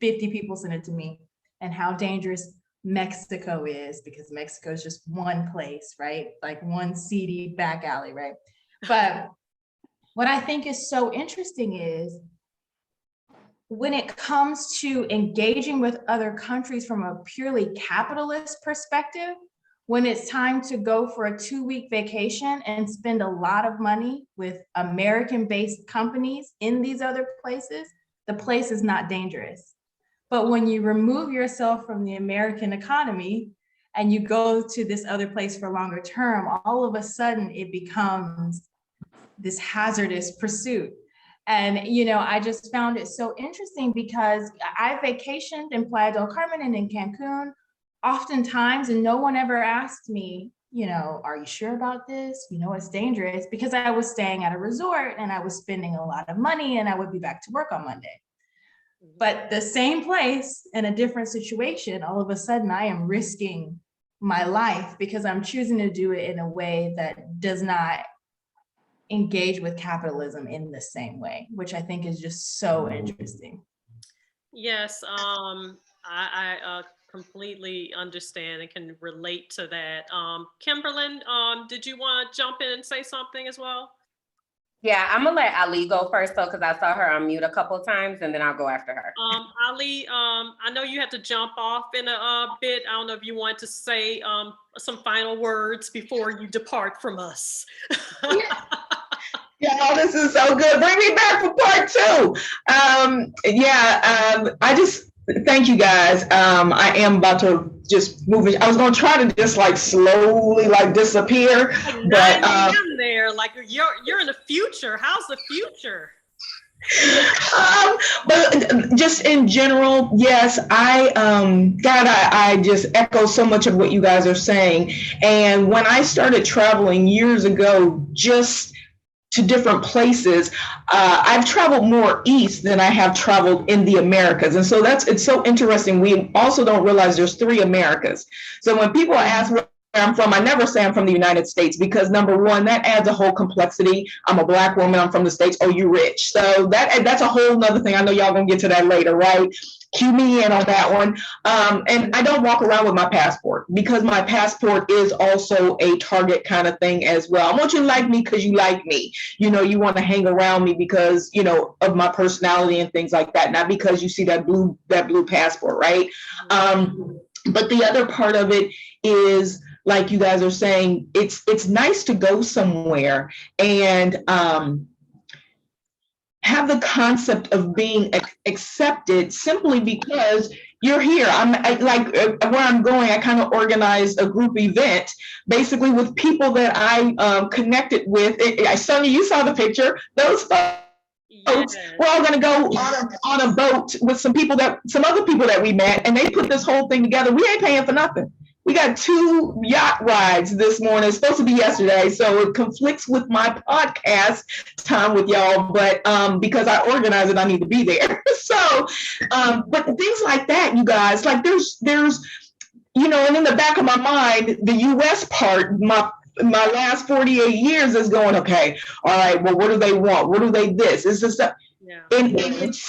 50 people sent it to me, and how dangerous Mexico is, because Mexico is just one place, right? Like one seedy back alley, right? But what I think is so interesting is when it comes to engaging with other countries from a purely capitalist perspective, when it's time to go for a 2-week vacation and spend a lot of money with American-based companies in these other places, the place is not dangerous. But when you remove yourself from the American economy and you go to this other place for longer term, all of a sudden it becomes this hazardous pursuit. And, I just found it so interesting because I vacationed in Playa del Carmen and in Cancun oftentimes, and no one ever asked me, are you sure about this? It's dangerous, because I was staying at a resort and I was spending a lot of money and I would be back to work on Monday. But the same place in a different situation, all of a sudden I am risking my life because I'm choosing to do it in a way that does not engage with capitalism in the same way, which I think is just so interesting. Yes, I completely understand and can relate to that. Kimberland, did you want to jump in and say something as well? Yeah, I'm gonna let Ali go first though, because I saw her on mute a couple of times, and then I'll go after her. Ali, I know you have to jump off in a bit. I don't know if you want to say some final words before you depart from us. Yeah, this is so good. Bring me back for part two. I just thank you guys. I am about to just move. I was going to try to just like slowly like disappear, Like 9 a.m. there, like you're in the future. How's the future? But just in general, yes, I just echo so much of what you guys are saying. And when I started traveling years ago, just to different places, I've traveled more east than I have traveled in the Americas. And so it's so interesting. We also don't realize there's 3 Americas. So when people ask where I'm from, I never say I'm from the United States, because number one, that adds a whole complexity. I'm a Black woman, I'm from the States, oh, you rich. So that's a whole nother thing. I know y'all gonna get to that later, right? Cue me in on that one. And I don't walk around with my passport, because my passport is also a target kind of thing as well. I want you to like me because you like me. You want to hang around me because, of my personality and things like that, not because you see that blue passport, right? But the other part of it is, like you guys are saying, it's nice to go somewhere and have the concept of being accepted simply because you're here. Where I'm going, I kind of organized a group event basically with people that I connected with. Sonja, you saw the picture. Those folks, we're all going to go on a boat with some other people that we met, and they put this whole thing together. We ain't paying for nothing. We got 2 yacht rides this morning. It's supposed to be yesterday, so it conflicts with my podcast time with y'all. But because I organize it, I need to be there. So, but things like that, you guys, like there's, and in the back of my mind, the U.S. part, my last 48 years is going, okay, all right, well, what do they want? What do they this? Is this stuff? Yeah. And it's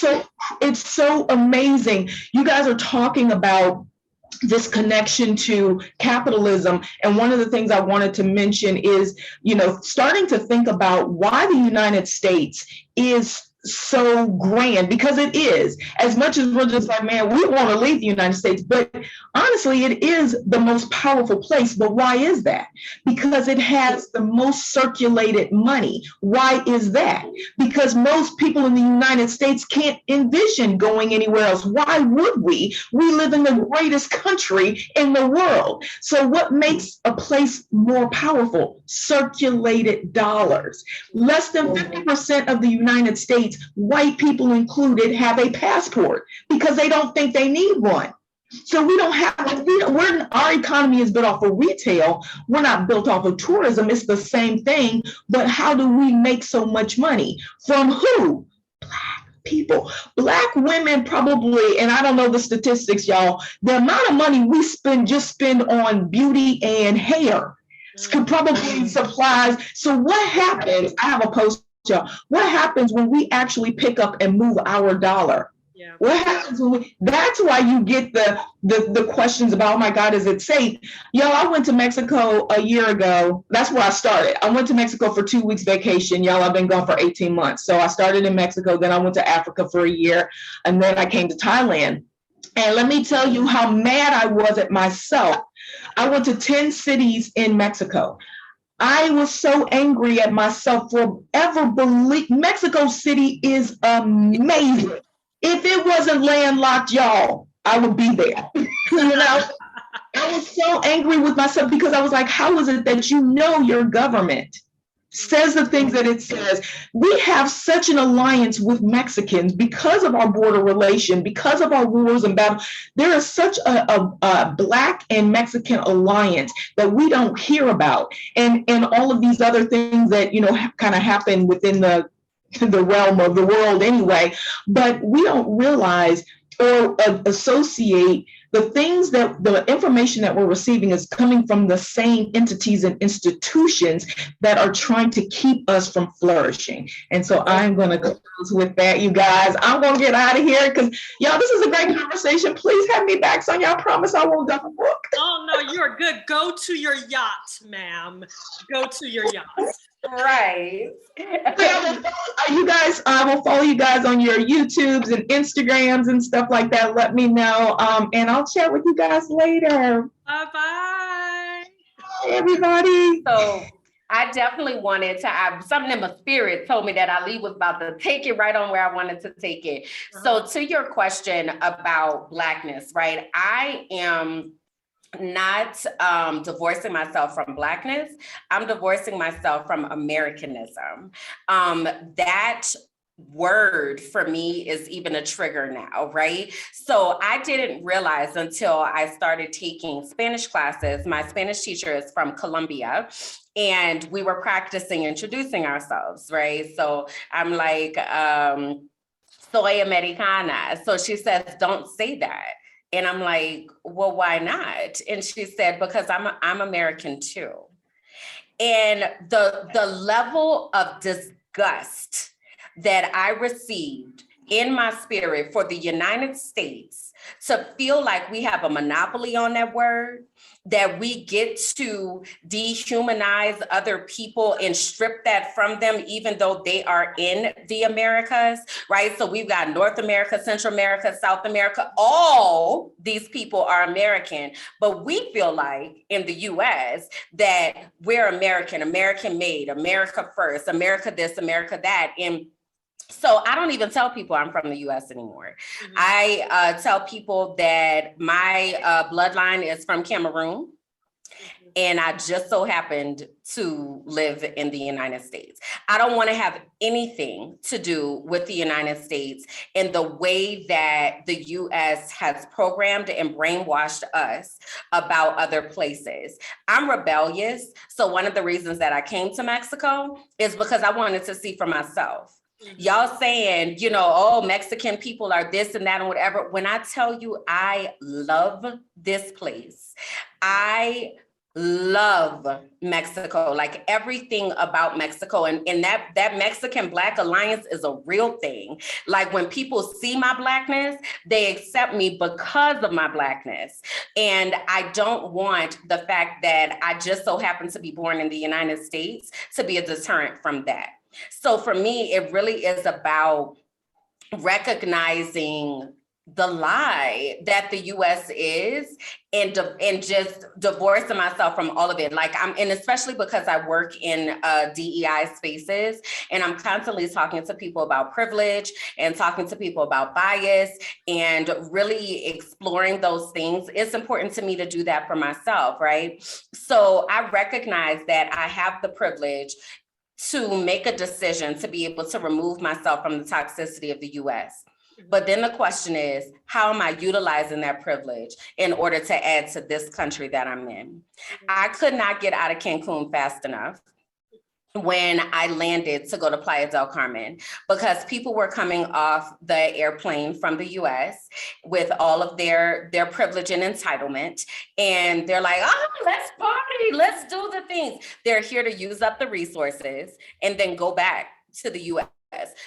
so amazing. You guys are talking about this connection to capitalism. And one of the things I wanted to mention is, starting to think about why the United States is so grand, because it is. As much as we're just like, man, we want to leave the United States, but honestly, it is the most powerful place. But why is that? Because it has the most circulated money. Why is that? Because most people in the United States can't envision going anywhere else. Why would we? We live in the greatest country in the world. So what makes a place more powerful? Circulated dollars. Less than 50% of the United States, white people included, have a passport because they don't think they need one. So we don't have, our economy is built off of retail. We're not built off of tourism. It's the same thing. But how do we make so much money? From who? Black people. Black women probably, and I don't know the statistics, y'all, the amount of money we spend on beauty and hair could probably supplies. So what happens? I have a post. What happens when we actually pick up and move our dollar? Yeah. What happens when that's why you get the questions about, oh my God, is it safe? Y'all, I went to Mexico a year ago. That's where I started. I went to Mexico for 2 weeks vacation. Y'all, I've been gone for 18 months. So I started in Mexico, then I went to Africa for a year, and then I came to Thailand. And let me tell you how mad I was at myself. I went to 10 cities in Mexico. I was so angry at myself for ever believing Mexico City is amazing. If it wasn't landlocked, y'all, I would be there. I was so angry with myself because I was like, how is it that your government says the things that it says. We have such an alliance with Mexicans because of our border relation, because of our wars and battles. There is such a Black and Mexican alliance that we don't hear about, and all of these other things that kind of happen within the realm of the world anyway. But we don't realize or associate the things that the information that we're receiving is coming from the same entities and institutions that are trying to keep us from flourishing. And so I'm going to close with that, you guys. I'm going to get out of here because, y'all, this is a great conversation. Please have me back, Sonja. I promise I won't dump a book. Oh, no, you're good. Go to your yacht, ma'am. Go to your yacht. Right. You guys, I will follow you guys on your YouTubes and Instagrams and stuff like that. Let me know. And I'll chat with you guys later. Bye-bye. Bye, everybody. So I definitely wanted to, something in my spirit told me that Ali was about to take it right on where I wanted to take it. So to your question about Blackness, right? I am not divorcing myself from Blackness. I'm divorcing myself from Americanism. That word for me is even a trigger now, right? So I didn't realize until I started taking Spanish classes. My Spanish teacher is from Colombia, and we were practicing introducing ourselves, right? So I'm like, soy americana. So she says, don't say that. And I'm like, well, why not? And she said, because I'm American too. And the level of disgust that I received in my spirit for the United States to feel like we have a monopoly on that word, that we get to dehumanize other people and strip that from them, even though they are in the Americas, right? So we've got North America, Central America, South America, all these people are American, but we feel like in the US that we're American, American made, America first, America this, America that. And so I don't even tell people I'm from the US anymore. Mm-hmm. I tell people that my bloodline is from Cameroon. Mm-hmm. And I just so happened to live in the United States. I don't want to have anything to do with the United States and the way that the US has programmed and brainwashed us about other places. I'm rebellious. So one of the reasons that I came to Mexico is because I wanted to see for myself. Y'all saying, oh, Mexican people are this and that and whatever. When I tell you I love this place, I love Mexico, like everything about Mexico. And that Mexican Black Alliance is a real thing. Like when people see my Blackness, they accept me because of my Blackness. And I don't want the fact that I just so happen to be born in the United States to be a deterrent from that. So for me, it really is about recognizing the lie that the US is and just divorcing myself from all of it. And especially because I work in DEI spaces and I'm constantly talking to people about privilege and talking to people about bias and really exploring those things. It's important to me to do that for myself, right? So I recognize that I have the privilege to make a decision to be able to remove myself from the toxicity of the US. But then the question is, how am I utilizing that privilege in order to add to this country that I'm in? I could not get out of Cancun fast enough when I landed to go to Playa del Carmen because people were coming off the airplane from the US with all of their privilege and entitlement. And they're like, oh, let's party, let's do the things. They're here to use up the resources and then go back to the US.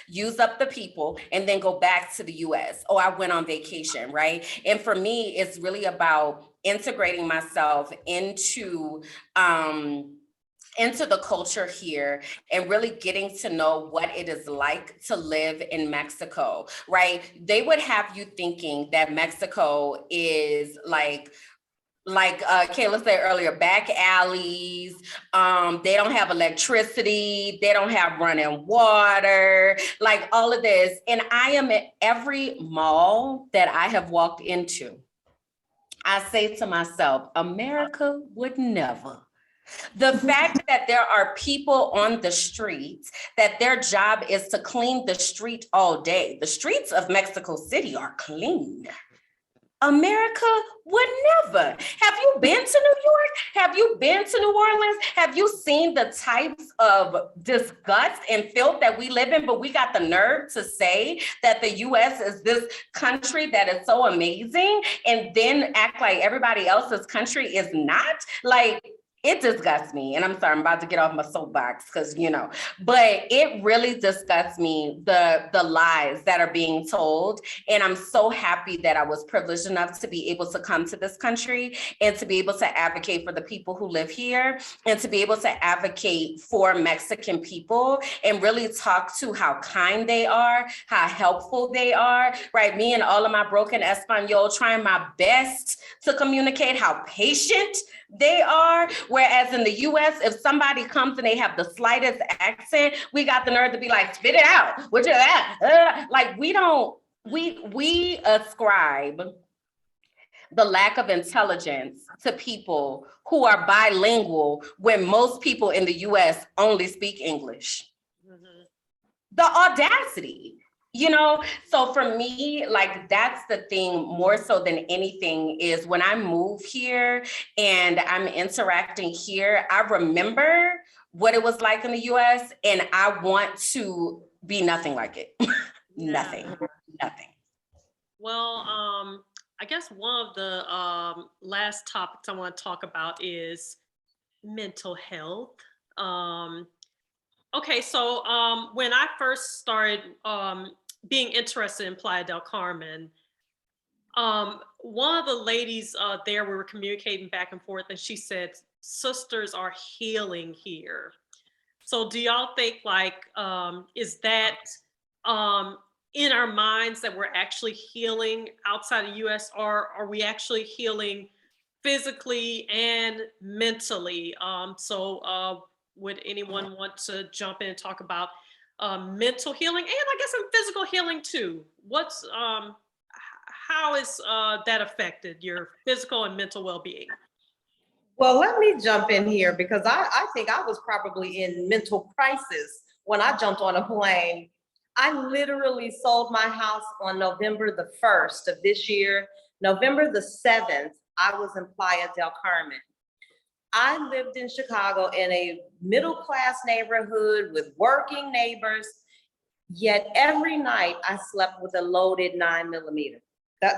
Use up the people and then go back to the US. Oh, I went on vacation, right? And for me, it's really about integrating myself into the culture here and really getting to know what it is like to live in Mexico, right? They would have you thinking that Mexico is like Kaylah said earlier, back alleys, they don't have electricity, they don't have running water, like all of this. And I am at every mall that I have walked into, I say to myself, America would never The fact that there are people on the streets, that their job is to clean the street all day. The streets of Mexico City are clean. America would never. Have you been to New York? Have you been to New Orleans? Have you seen the types of disgust and filth that we live in? But we got the nerve to say that the US is this country that is so amazing and then act like everybody else's country is not. Like, it disgusts me. And I'm sorry, I'm about to get off my soapbox because, but it really disgusts me, the lies that are being told. And I'm so happy that I was privileged enough to be able to come to this country and to be able to advocate for the people who live here and to be able to advocate for Mexican people and really talk to how kind they are, how helpful they are, right? Me and all of my broken Espanol trying my best to communicate how patient they are. Whereas in the US, if somebody comes and they have the slightest accent, we got the nerve to be like, spit it out. What you at? Like we ascribe the lack of intelligence to people who are bilingual when most people in the US only speak English. Mm-hmm. The audacity. So for me, like, that's the thing more so than anything is when I move here and I'm interacting here, I remember what it was like in the US and I want to be nothing like it. Nothing. Well, I guess one of the last topics I want to talk about is mental health. Okay, so when I first started being interested in Playa del Carmen, one of the ladies there, we were communicating back and forth, and she said, sisters are healing here. So do y'all think, like, is that in our minds that we're actually healing outside the US, or are we actually healing physically and mentally? Would anyone want to jump in and talk about mental healing, and I guess some physical healing too? How is that affected your physical and mental well-being? Well, let me jump in here because I think I was probably in mental crisis when I jumped on a plane. I literally sold my house on November the 1st of this year. November the 7th, I was in Playa del Carmen. I lived in Chicago in a middle-class neighborhood with working neighbors, yet every night I slept with a loaded 9mm.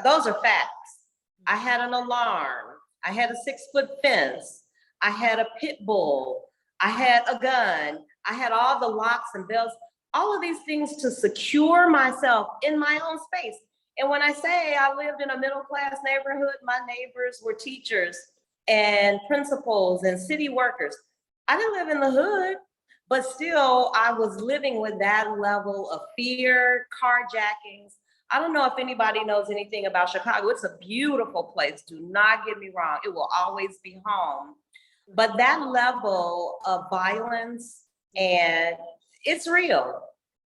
Those are facts. I had an alarm. I had a 6-foot fence. I had a pit bull. I had a gun. I had all the locks and bells, all of these things to secure myself in my own space. And when I say I lived in a middle-class neighborhood, my neighbors were teachers and principals and city workers. I didn't live in the hood, but still I was living with that level of fear, carjackings. I don't know if anybody knows anything about Chicago. It's a beautiful place. Do not get me wrong. It will always be home. But that level of violence, and it's real.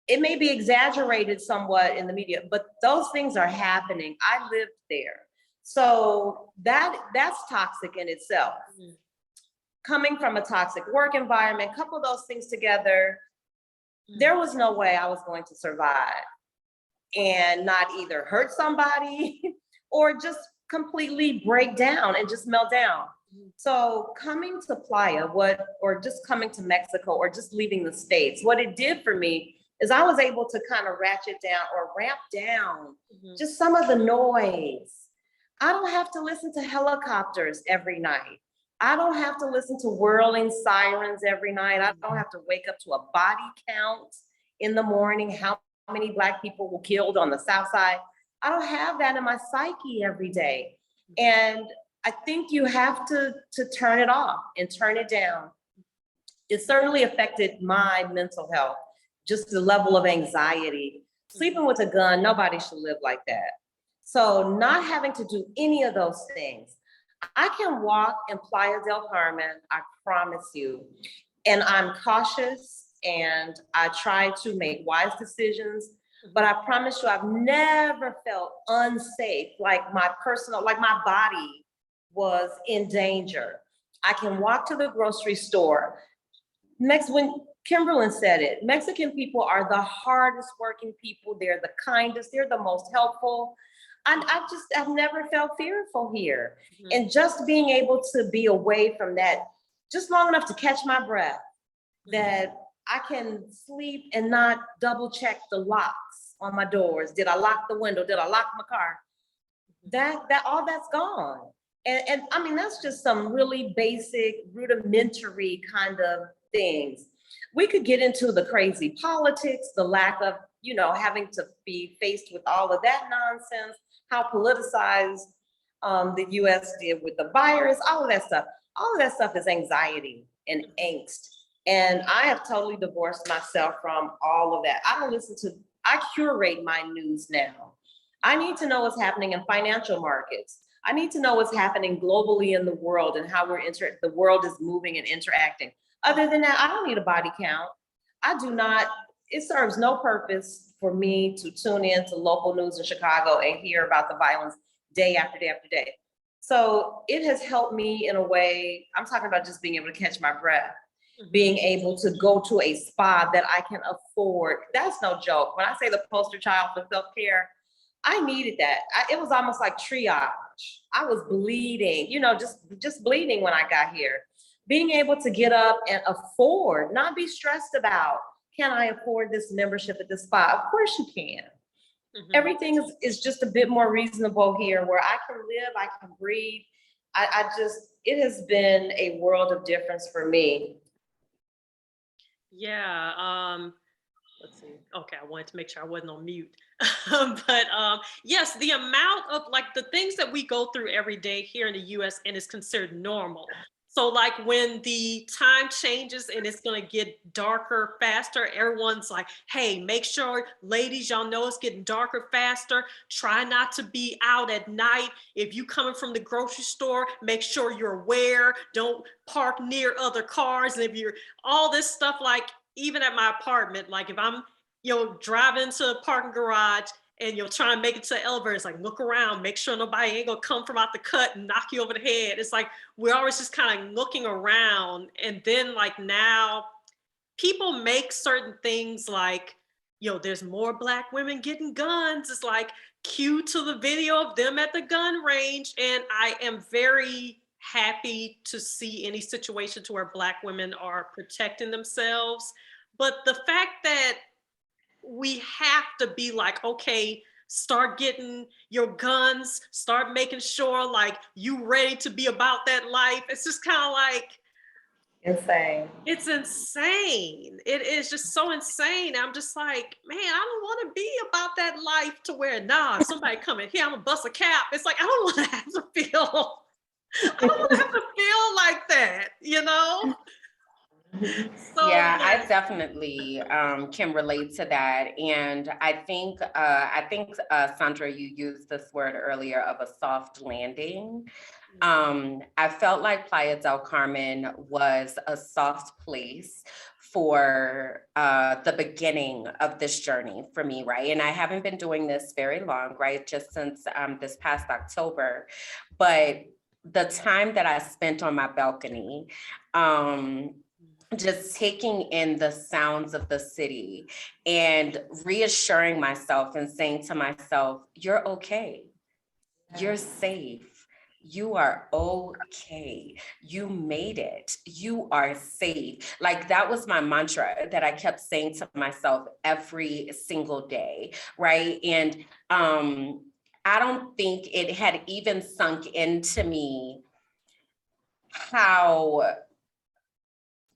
It may be exaggerated somewhat in the media, but those things are happening. I lived there. So that's toxic in itself. Mm-hmm. Coming from a toxic work environment, couple those things together, there was no way I was going to survive and not either hurt somebody or just completely break down and just melt down. So coming to Playa, or just coming to Mexico or just leaving the States, what it did for me is I was able to kind of ratchet down or ramp down just some of the noise. I don't have to listen to helicopters every night. I don't have to listen to whirling sirens every night. I don't have to wake up to a body count in the morning, how many Black people were killed on the South Side. I don't have that in my psyche every day. And I think you have to turn it off and turn it down. It certainly affected my mental health, just the level of anxiety. Sleeping with a gun, nobody should live like that. So not having to do any of those things. I can walk in Playa del Carmen, I promise you, and I'm cautious and I try to make wise decisions, but I promise you I've never felt unsafe, like my body was in danger. I can walk to the grocery store. When Kimberland said it, Mexican people are the hardest working people. They're the kindest. They're the most helpful. And I've never felt fearful here. And just being able to be away from that, just long enough to catch my breath, that I can sleep and not double check the locks on my doors. Did I lock the window? Did I lock my car? That all that's gone. And I mean, that's just some really basic, rudimentary kind of things. We could get into the crazy politics, the lack of, having to be faced with all of that nonsense, how politicized the US did with the virus, all of that stuff. All of that stuff is anxiety and angst. And I have totally divorced myself from all of that. I curate my news now. I need to know what's happening in financial markets. I need to know what's happening globally in the world and how the world is moving and interacting. Other than that, I don't need a body count. It serves no purpose for me to tune in to local news in Chicago and hear about the violence day after day after day. So it has helped me in a way. I'm talking about just being able to catch my breath, being able to go to a spa that I can afford. That's no joke. When I say the poster child for self-care, I needed that. It was almost like triage. I was bleeding, just bleeding when I got here. Being able to get up and afford, not be stressed about, can I afford this membership at this spa? Of course you can. Everything is just a bit more reasonable here where I can live, I can breathe. It has been a world of difference for me. Yeah. Let's see. Okay, I wanted to make sure I wasn't on mute. But yes, the amount of the things that we go through every day here in the US and is considered normal. So when the time changes and it's gonna get darker faster, everyone's like, hey, make sure, ladies, y'all know it's getting darker faster. Try not to be out at night. If you coming from the grocery store, make sure you're aware. Don't park near other cars. And if you're all this stuff, even at my apartment, if I'm, driving to a parking garage and you're trying to make it to the elevator, it's look around, make sure nobody ain't gonna come from out the cut and knock you over the head. It's we're always just kind of looking around. And then now people make certain things there's more Black women getting guns. It's cue to the video of them at the gun range. And I am very happy to see any situation to where Black women are protecting themselves. But the fact that we have to be okay, start getting your guns, start making sure you ready to be about that life. It's just kind of insane. It's insane. It is just so insane. I'm just man, I don't want to be about that life to where, if somebody come in here, I'm gonna bust a cap. It's I don't want to have to feel, I don't want to have to feel like that, So, yeah, I definitely can relate to that. And I think Sandra, you used this word earlier of a soft landing. I felt like Playa del Carmen was a soft place for the beginning of this journey for me, right? And I haven't been doing this very long, right? Just since this past October. But the time that I spent on my balcony, just taking in the sounds of the city and reassuring myself and saying to myself, you're okay, you're safe, you are okay, you made it, you are safe. That was my mantra that I kept saying to myself every single day, right? And I don't think it had even sunk into me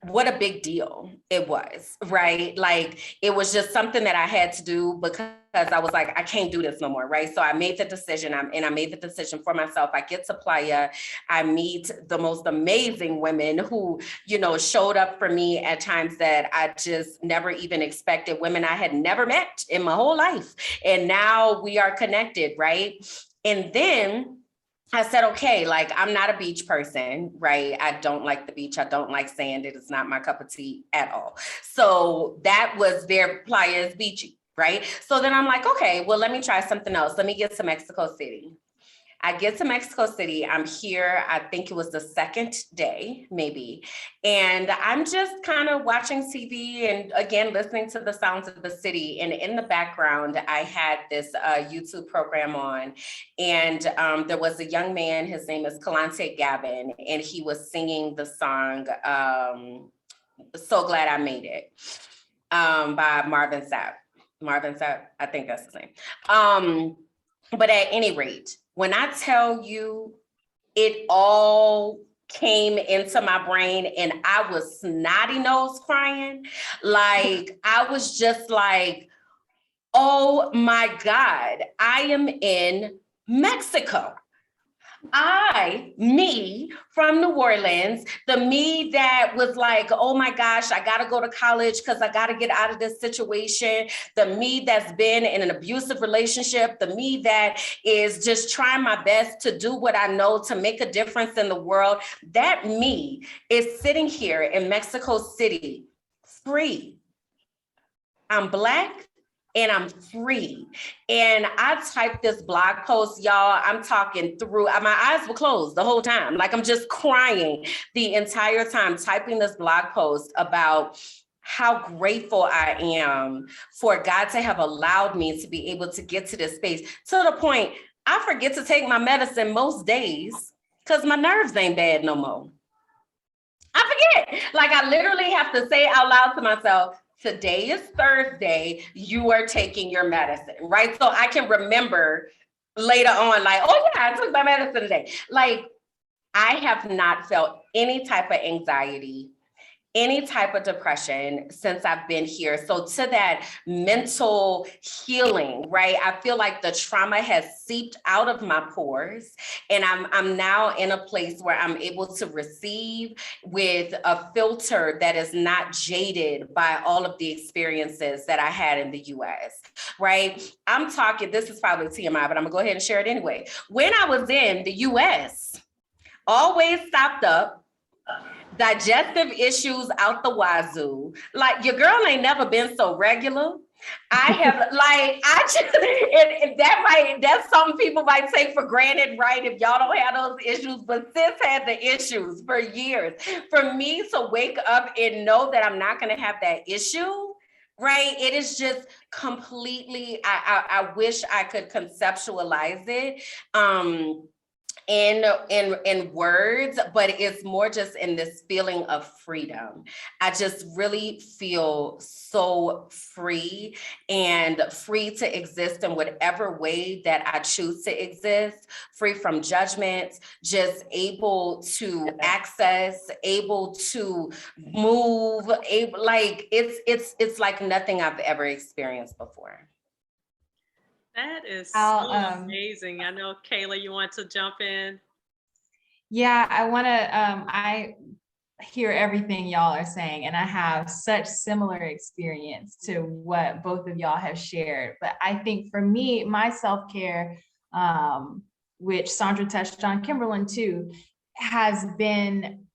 what a big deal it was, right? It was just something that I had to do because I was I can't do this no more, right? So I made the decision, and I made the decision for myself. I get to Playa, I meet the most amazing women who, showed up for me at times that I just never even expected, women I had never met in my whole life. And now we are connected, right? And then I said, okay, I'm not a beach person, right? I don't like the beach. I don't like sand. It is not my cup of tea at all. So that was their Playa's beachy, right? So then I'm okay, well, let me try something else. Let me get to Mexico City. I get to Mexico City. I'm here. I think it was the second day, maybe. And I'm just kind of watching TV and again, listening to the sounds of the city. And in the background, I had this YouTube program on. And there was a young man, his name is Kalante Gavin, and he was singing the song, So Glad I Made It, by Marvin Sapp. Marvin Sapp, I think that's his name. But at any rate, when I tell you it all came into my brain and I was snotty nose crying, like I was just like, oh my God, I am in Mexico. Me from New Orleans, the me that was like, oh my gosh, I gotta go to college because I gotta get out of this situation. The me that's been in an abusive relationship, the me that is just trying my best to do what I know to make a difference in the world. That me is sitting here in Mexico City, free. I'm Black. And I'm free. And I typed this blog post, y'all. I'm talking through, my eyes were closed the whole time. Like I'm just crying the entire time, typing this blog post about how grateful I am for God to have allowed me to be able to get to this space, to the point I forget to take my medicine most days because my nerves ain't bad no more. I forget. Like I literally have to say out loud to myself, today is Thursday, you are taking your medicine, right? So I can remember later on, like, oh yeah, I took my medicine today. Like I have not felt any type of anxiety, any type of depression since I've been here. So to that mental healing, right? I feel like the trauma has seeped out of my pores and I'm now in a place where I'm able to receive with a filter that is not jaded by all of the experiences that I had in the US, right? I'm talking, this is probably TMI, but I'm gonna go ahead and share it anyway. When I was in the US, always stopped up, digestive issues out the wazoo. Like your girl ain't never been so regular. I have like, I just, and that's something people might take for granted, right? If y'all don't have those issues, but sis had the issues for years. For me to wake up and know that I'm not going to have that issue, right? It is just completely, I wish I could conceptualize it. In words, but it's more just in this feeling of freedom. I just really feel so free and free to exist in whatever way that I choose to exist, free from judgment, just able to access, able to move, able, like it's like nothing I've ever experienced before. That is so amazing. I know, Kaylah, you want to jump in? Yeah, I want to, I hear everything y'all are saying, and I have such similar experience to what both of y'all have shared. But I think for me, my self-care, which Sonja touched on, Kimberland too, has been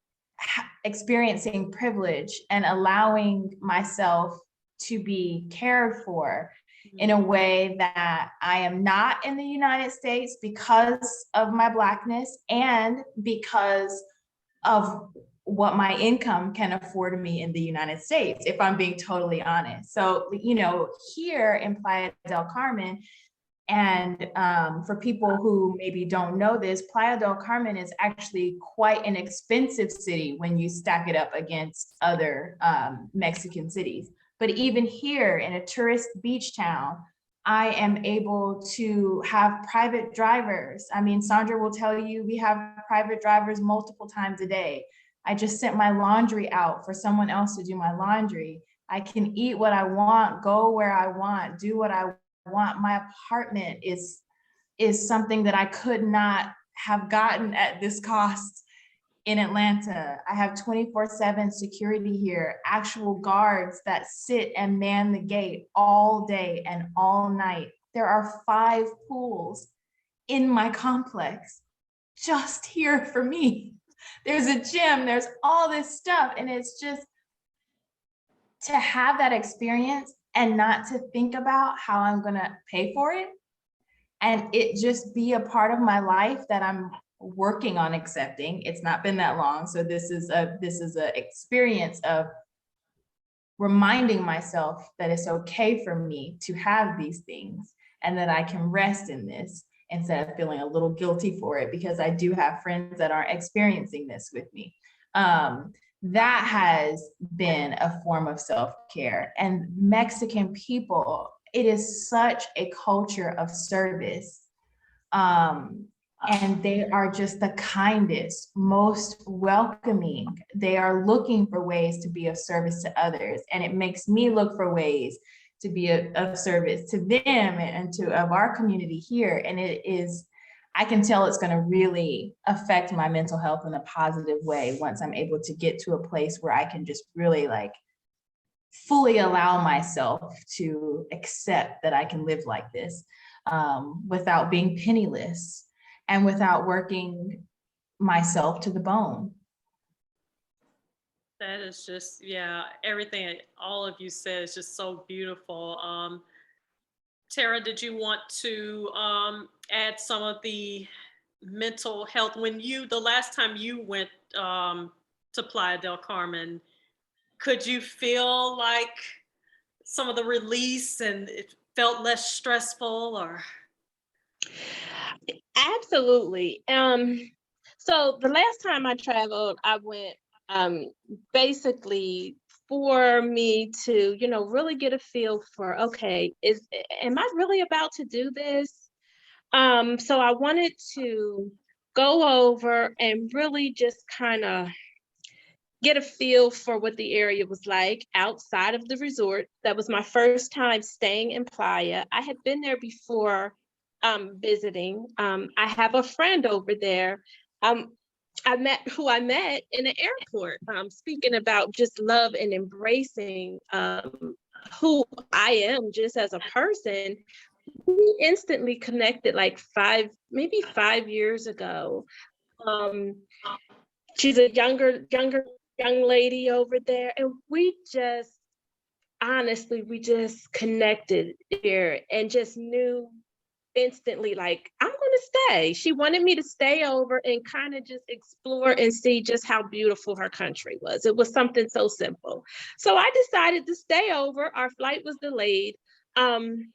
experiencing privilege and allowing myself to be cared for in a way that I am not in the United States because of my Blackness and because of what my income can afford me in the United States, if I'm being totally honest. So, you know, here in Playa del Carmen, and for people who maybe don't know this, Playa del Carmen is actually quite an expensive city when you stack it up against other Mexican cities. But even here in a tourist beach town, I am able to have private drivers. I mean, Sonja will tell you we have private drivers multiple times a day. I just sent my laundry out for someone else to do my laundry. I can eat what I want, go where I want, do what I want. My apartment is something that I could not have gotten at this cost in Atlanta. I have 24/7 security here, actual guards that sit and man the gate all day and all night. There are 5 pools in my complex just here for me. There's a gym, there's all this stuff. And it's just to have that experience and not to think about how I'm gonna pay for it and it just be a part of my life that I'm working on accepting. It's not been that long. So this is a experience of reminding myself that it's okay for me to have these things and that I can rest in this instead of feeling a little guilty for it, because I do have friends that are experiencing this with me. That has been a form of self-care. And Mexican people, it is such a culture of service. And they are just the kindest, most welcoming. They are looking for ways to be of service to others. And it makes me look for ways to be of service to them and to of our community here. And it is, I can tell it's going to really affect my mental health in a positive way once I'm able to get to a place where I can just really like fully allow myself to accept that I can live like this without being penniless and without working myself to the bone. That is just, yeah, everything all of you said is just so beautiful. Tara, did you want to add some of the mental health when the last time you went to Playa del Carmen, could you feel like some of the release and it felt less stressful or? Absolutely. So the last time I traveled, I went basically for me to, really get a feel for, okay, am I really about to do this? So I wanted to go over and really just kind of get a feel for what the area was like outside of the resort. That was my first time staying in Playa. I had been there before visiting. I have a friend over there. I met in the airport, speaking about just love and embracing who I am just as a person. We instantly connected like maybe 5 years ago. She's a younger young lady over there, and we just connected here and just knew instantly, like, I'm going to stay. She wanted me to stay over and kind of just explore and see just how beautiful her country was. It was something so simple. So I decided to stay over. Our flight was delayed. And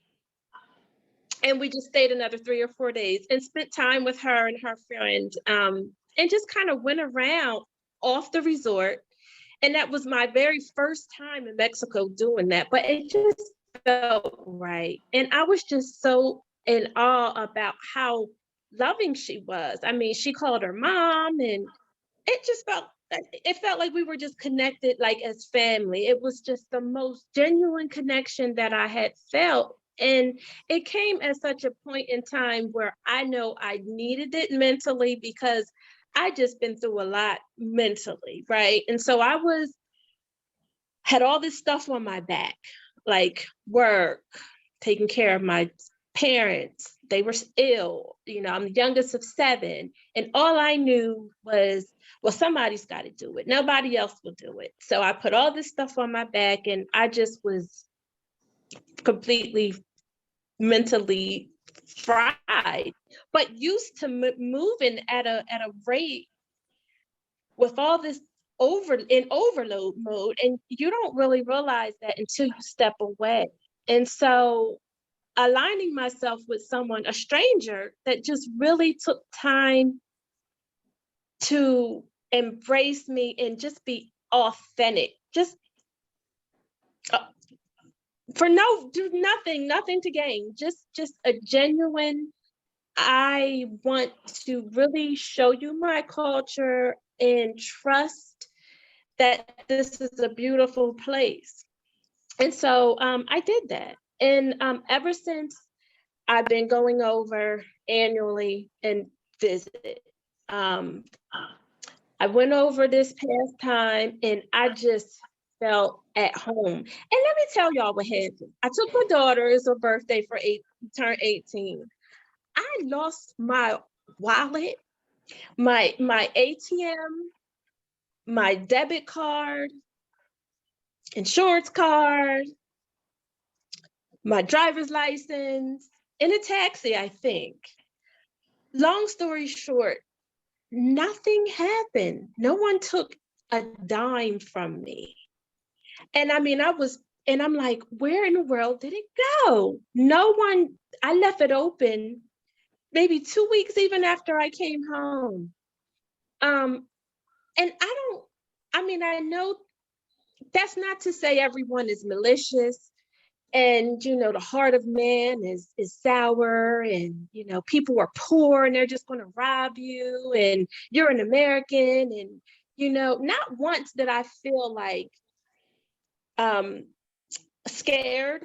we just stayed another 3 or 4 days and spent time with her and her friend, and just kind of went around off the resort. And that was my very first time in Mexico doing that, but it just felt right. And I was just so in awe about how loving she was. I mean, she called her mom, and it felt like we were just connected like as family. It was just the most genuine connection that I had felt. And it came at such a point in time where I know I needed it mentally, because I just been through a lot mentally, right? And so had all this stuff on my back, like work, taking care of my parents. They were ill. I'm the youngest of 7. And all I knew was, well, somebody's got to do it. Nobody else will do it. So I put all this stuff on my back, and I just was completely mentally fried, but used to moving at a rate with all this overload mode. And you don't really realize that until you step away. And so aligning myself with someone, a stranger that just really took time to embrace me and just be authentic, just nothing to gain, just a genuine, I want to really show you my culture and trust that this is a beautiful place. And so I did that. And ever since, I've been going over annually and visit. I went over this past time, and I just felt at home. And let me tell y'all what happened. I took my daughter, it's her birthday turned 18. I lost my wallet, my ATM, my debit card, insurance card, my driver's license, in a taxi, I think. Long story short, nothing happened. No one took a dime from me. And I mean, and I'm like, where in the world did it go? No one, I left it open maybe 2 weeks even after I came home. And I know that's not to say everyone is malicious and, the heart of man is sour and, people are poor and they're just going to rob you and you're an American. And, not once did I feel like scared,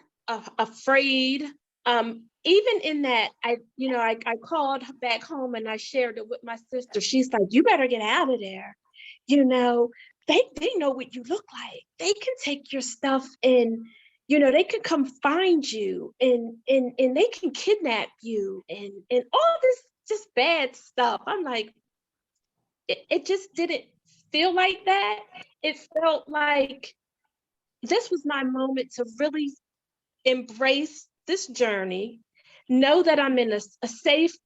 afraid. Even in that, I called back home and I shared it with my sister. She's like, you better get out of there. They know what you look like. They can take your stuff and, they can come find you and they can kidnap you and all this just bad stuff. I'm like, it just didn't feel like that. It felt like this was my moment to really embrace this journey, know that I'm in a safe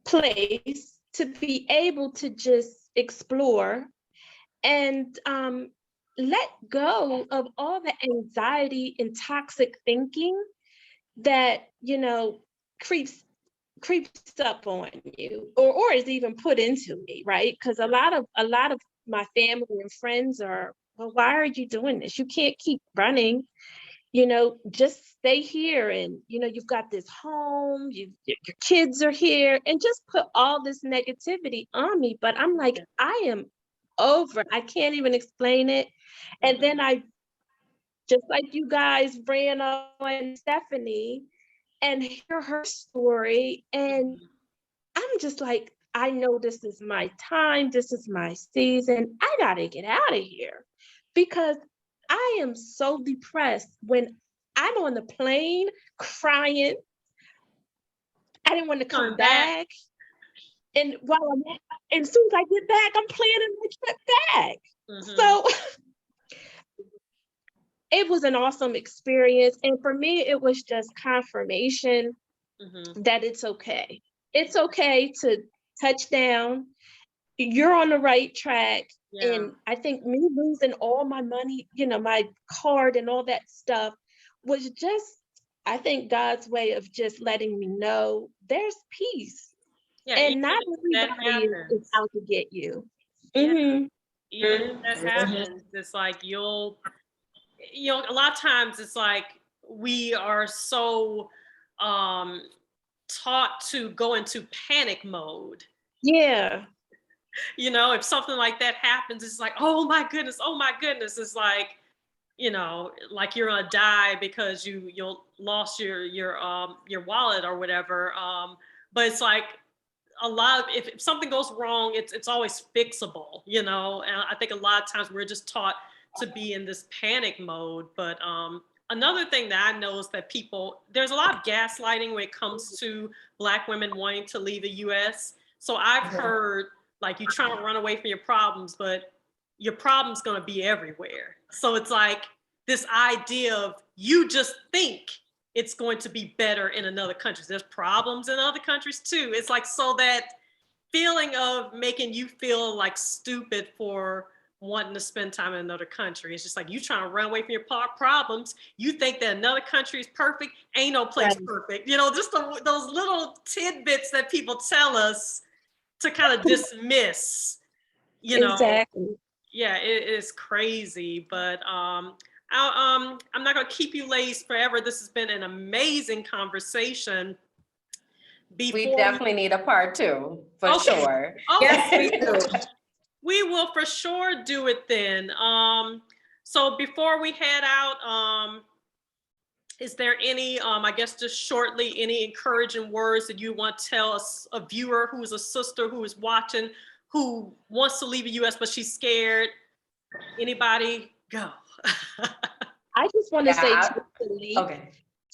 place to be able to just explore and let go of all the anxiety and toxic thinking that, creeps up on you or is even put into me, right? Because a lot of my family and friends are, well, why are you doing this? You can't keep running. Just stay here and, you've got this home, your kids are here, and just put all this negativity on me. But I'm like, I am over. I can't even explain it. And then I, just like you guys, ran on Stephanie and hear her story. And I'm just like, I know this is my time. This is my season. I got to get out of here because I am so depressed when I'm on the plane crying. I didn't want to come back. And as soon as I get back, I'm planning my trip back. So it was an awesome experience. And for me, it was just confirmation that it's okay. It's okay to touch down. You're on the right track. Yeah. And I think me losing all my money, my card and all that stuff was just, I think, God's way of just letting me know there's peace. Yeah, and not everybody is out to get you. Yeah. Even if that happens, it's like a lot of times it's like we are so taught to go into panic mode. Yeah. If something like that happens, it's like, oh my goodness. It's like, like you're gonna die because you lost your wallet or whatever. But it's like a lot of, if something goes wrong, it's always fixable, and I think a lot of times we're just taught to be in this panic mode. But another thing that I know is that there's a lot of gaslighting when it comes to Black women wanting to leave the US. So I've heard, like, you're trying to run away from your problems, but your problem's going to be everywhere. So it's like this idea of you just think it's going to be better in another country. There's problems in other countries too. It's like, so that feeling of making you feel like stupid for wanting to spend time in another country. It's just like you trying to run away from your problems. You think that another country is perfect. Ain't no place perfect. Just those little tidbits that people tell us to kind of dismiss, Exactly. Yeah, it is crazy. But I'm not going to keep you ladies forever. This has been an amazing conversation. We definitely need a part 2 for sure. Yes, we do. We will for sure do it then. So before we head out, is there any, I guess just shortly, any encouraging words that you want to tell a viewer who is a sister who is watching, who wants to leave the US, but she's scared? Anybody? Go. I just want to say,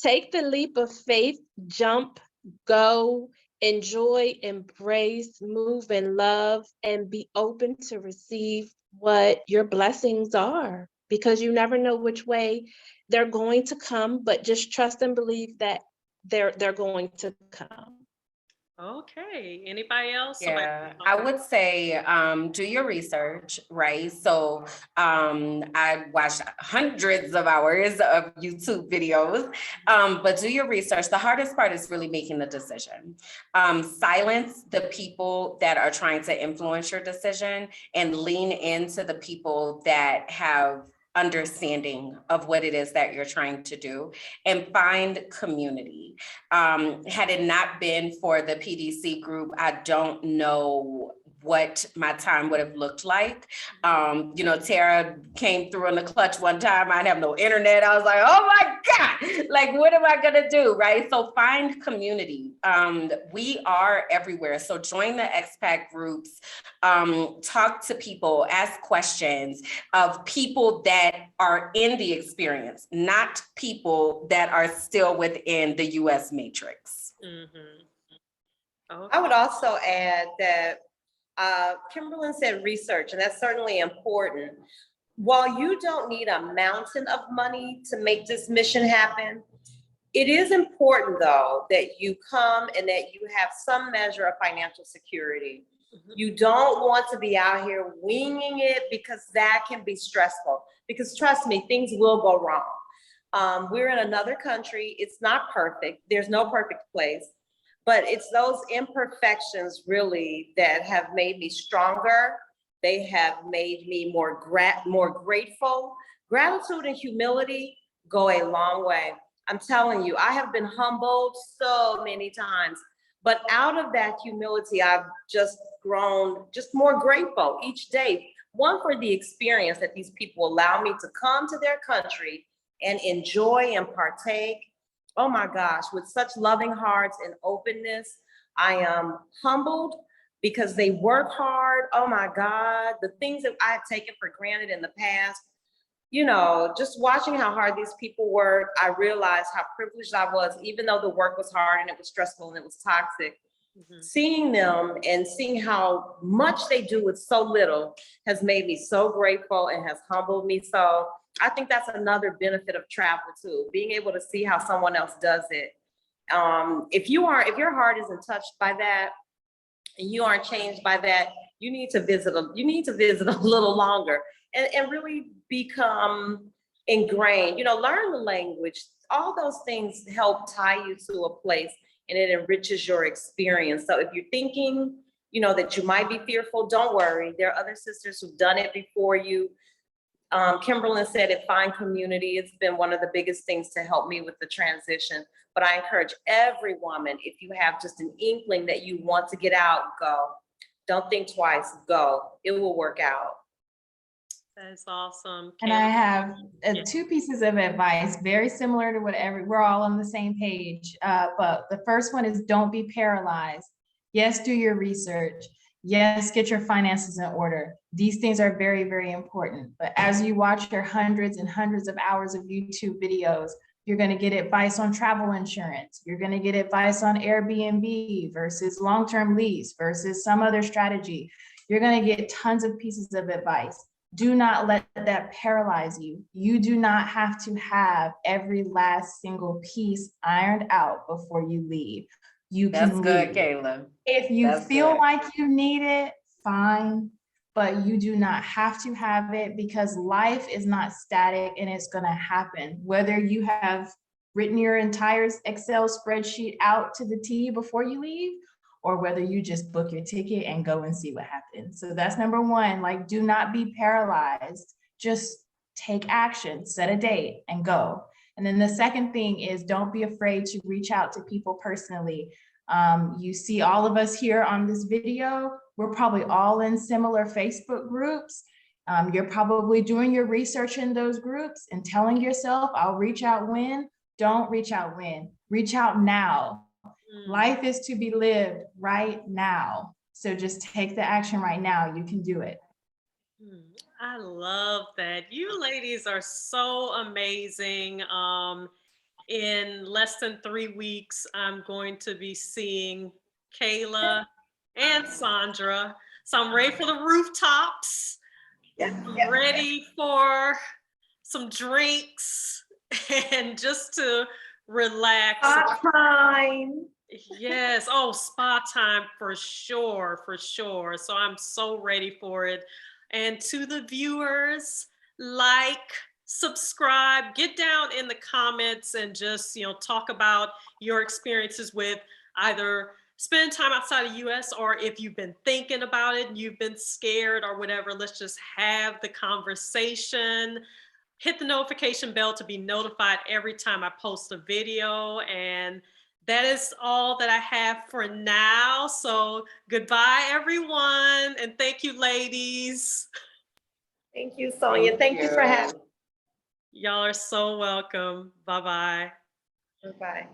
take the leap of faith, jump, go, enjoy, embrace, move in love, and be open to receive what your blessings are, because you never know which way they're going to come, but just trust and believe that they're going to come. Okay, anybody else? Yeah, I would say do your research, right? So I watched hundreds of hours of YouTube videos, but do your research. The hardest part is really making the decision. Silence the people that are trying to influence your decision and lean into the people that have understanding of what it is that you're trying to do, and find community. Had it not been for the PDC group, I don't know what my time would have looked like. You know, Tara came through in the clutch one time. I didn't have no internet. I was like, oh my God, like, what am I gonna do, right? So find community. We are everywhere. So join the expat groups, talk to people, ask questions of people that are in the experience, not people that are still within the US matrix. Okay. I would also add that Kimberland said research, and that's certainly important. While you don't need a mountain of money to make this mission happen, it is important, though, that you come and that you have some measure of financial security. You don't want to be out here winging it, because that can be stressful. Because trust me, things will go wrong. We're in another country. It's not perfect. There's no perfect place. But it's those imperfections really that have made me stronger. They have made me more grateful. Gratitude and humility go a long way. I'm telling you, I have been humbled so many times, but out of that humility, I've just grown just more grateful each day. One, for the experience that these people allow me to come to their country and enjoy and partake. Oh my gosh, with such loving hearts and openness, I am humbled because they work hard. Oh my God, the things that I've taken for granted in the past, you know, just watching how hard these people work, I realized how privileged I was, even though the work was hard and it was stressful and it was toxic. Seeing them and seeing how much they do with so little has made me so grateful and has humbled me. So I think that's another benefit of travel too, being able to see how someone else does it. If your heart isn't touched by that and you aren't changed by that, you need to visit a little longer and really become ingrained, you know, learn the language. All those things help tie you to a place, and it enriches your experience. So if you're thinking, you know, that you might be fearful, don't worry. There are other sisters who've done it before you. Kimberland said it, find community. It's been one of the biggest things to help me with the transition. But I encourage every woman, if you have just an inkling that you want to get out, go. Don't think twice, go. It will work out. That's awesome. And I have two pieces of advice, very similar to what we're all on the same page. But the first one is, don't be paralyzed. Yes, do your research. Yes, get your finances in order. These things are very, very important. But as you watch your hundreds and hundreds of hours of YouTube videos, you're going to get advice on travel insurance. You're going to get advice on Airbnb versus long-term lease versus some other strategy. You're going to get tons of pieces of advice. Do not let that paralyze you. You do not have to have every last single piece ironed out before you leave. You can That's good, leave. Kaylah. If you That's feel good. like you need it, fine, but you do not have to have it, because life is not static and it's going to happen. Whether you have written your entire Excel spreadsheet out to the T before you leave, or whether you just book your ticket and go and see what happens. So that's number one, like, do not be paralyzed. Just take action, set a date and go. And then the second thing is, don't be afraid to reach out to people personally. You see all of us here on this video, we're probably all in similar Facebook groups. You're probably doing your research in those groups and telling yourself, I'll reach out when. Don't reach out when, reach out now. Life is to be lived right now. So just take the action right now. You can do it. I love that. You ladies are so amazing. In less than 3 weeks, I'm going to be seeing Kaylah and Sondra. So I'm ready for the rooftops. I'm ready for some drinks and just to relax. Spa time. Yes. Oh, spa time for sure, for sure. So I'm so ready for it. And to the viewers, like, subscribe, get down in the comments and just, talk about your experiences with either spending time outside of US, or if you've been thinking about it and you've been scared or whatever, let's just have the conversation. Hit the notification bell to be notified every time I post a video. And that is all that I have for now. So goodbye, everyone. And thank you, ladies. Thank you, Sonja. Thank you for having me. Y'all are so welcome. Bye-bye. Bye.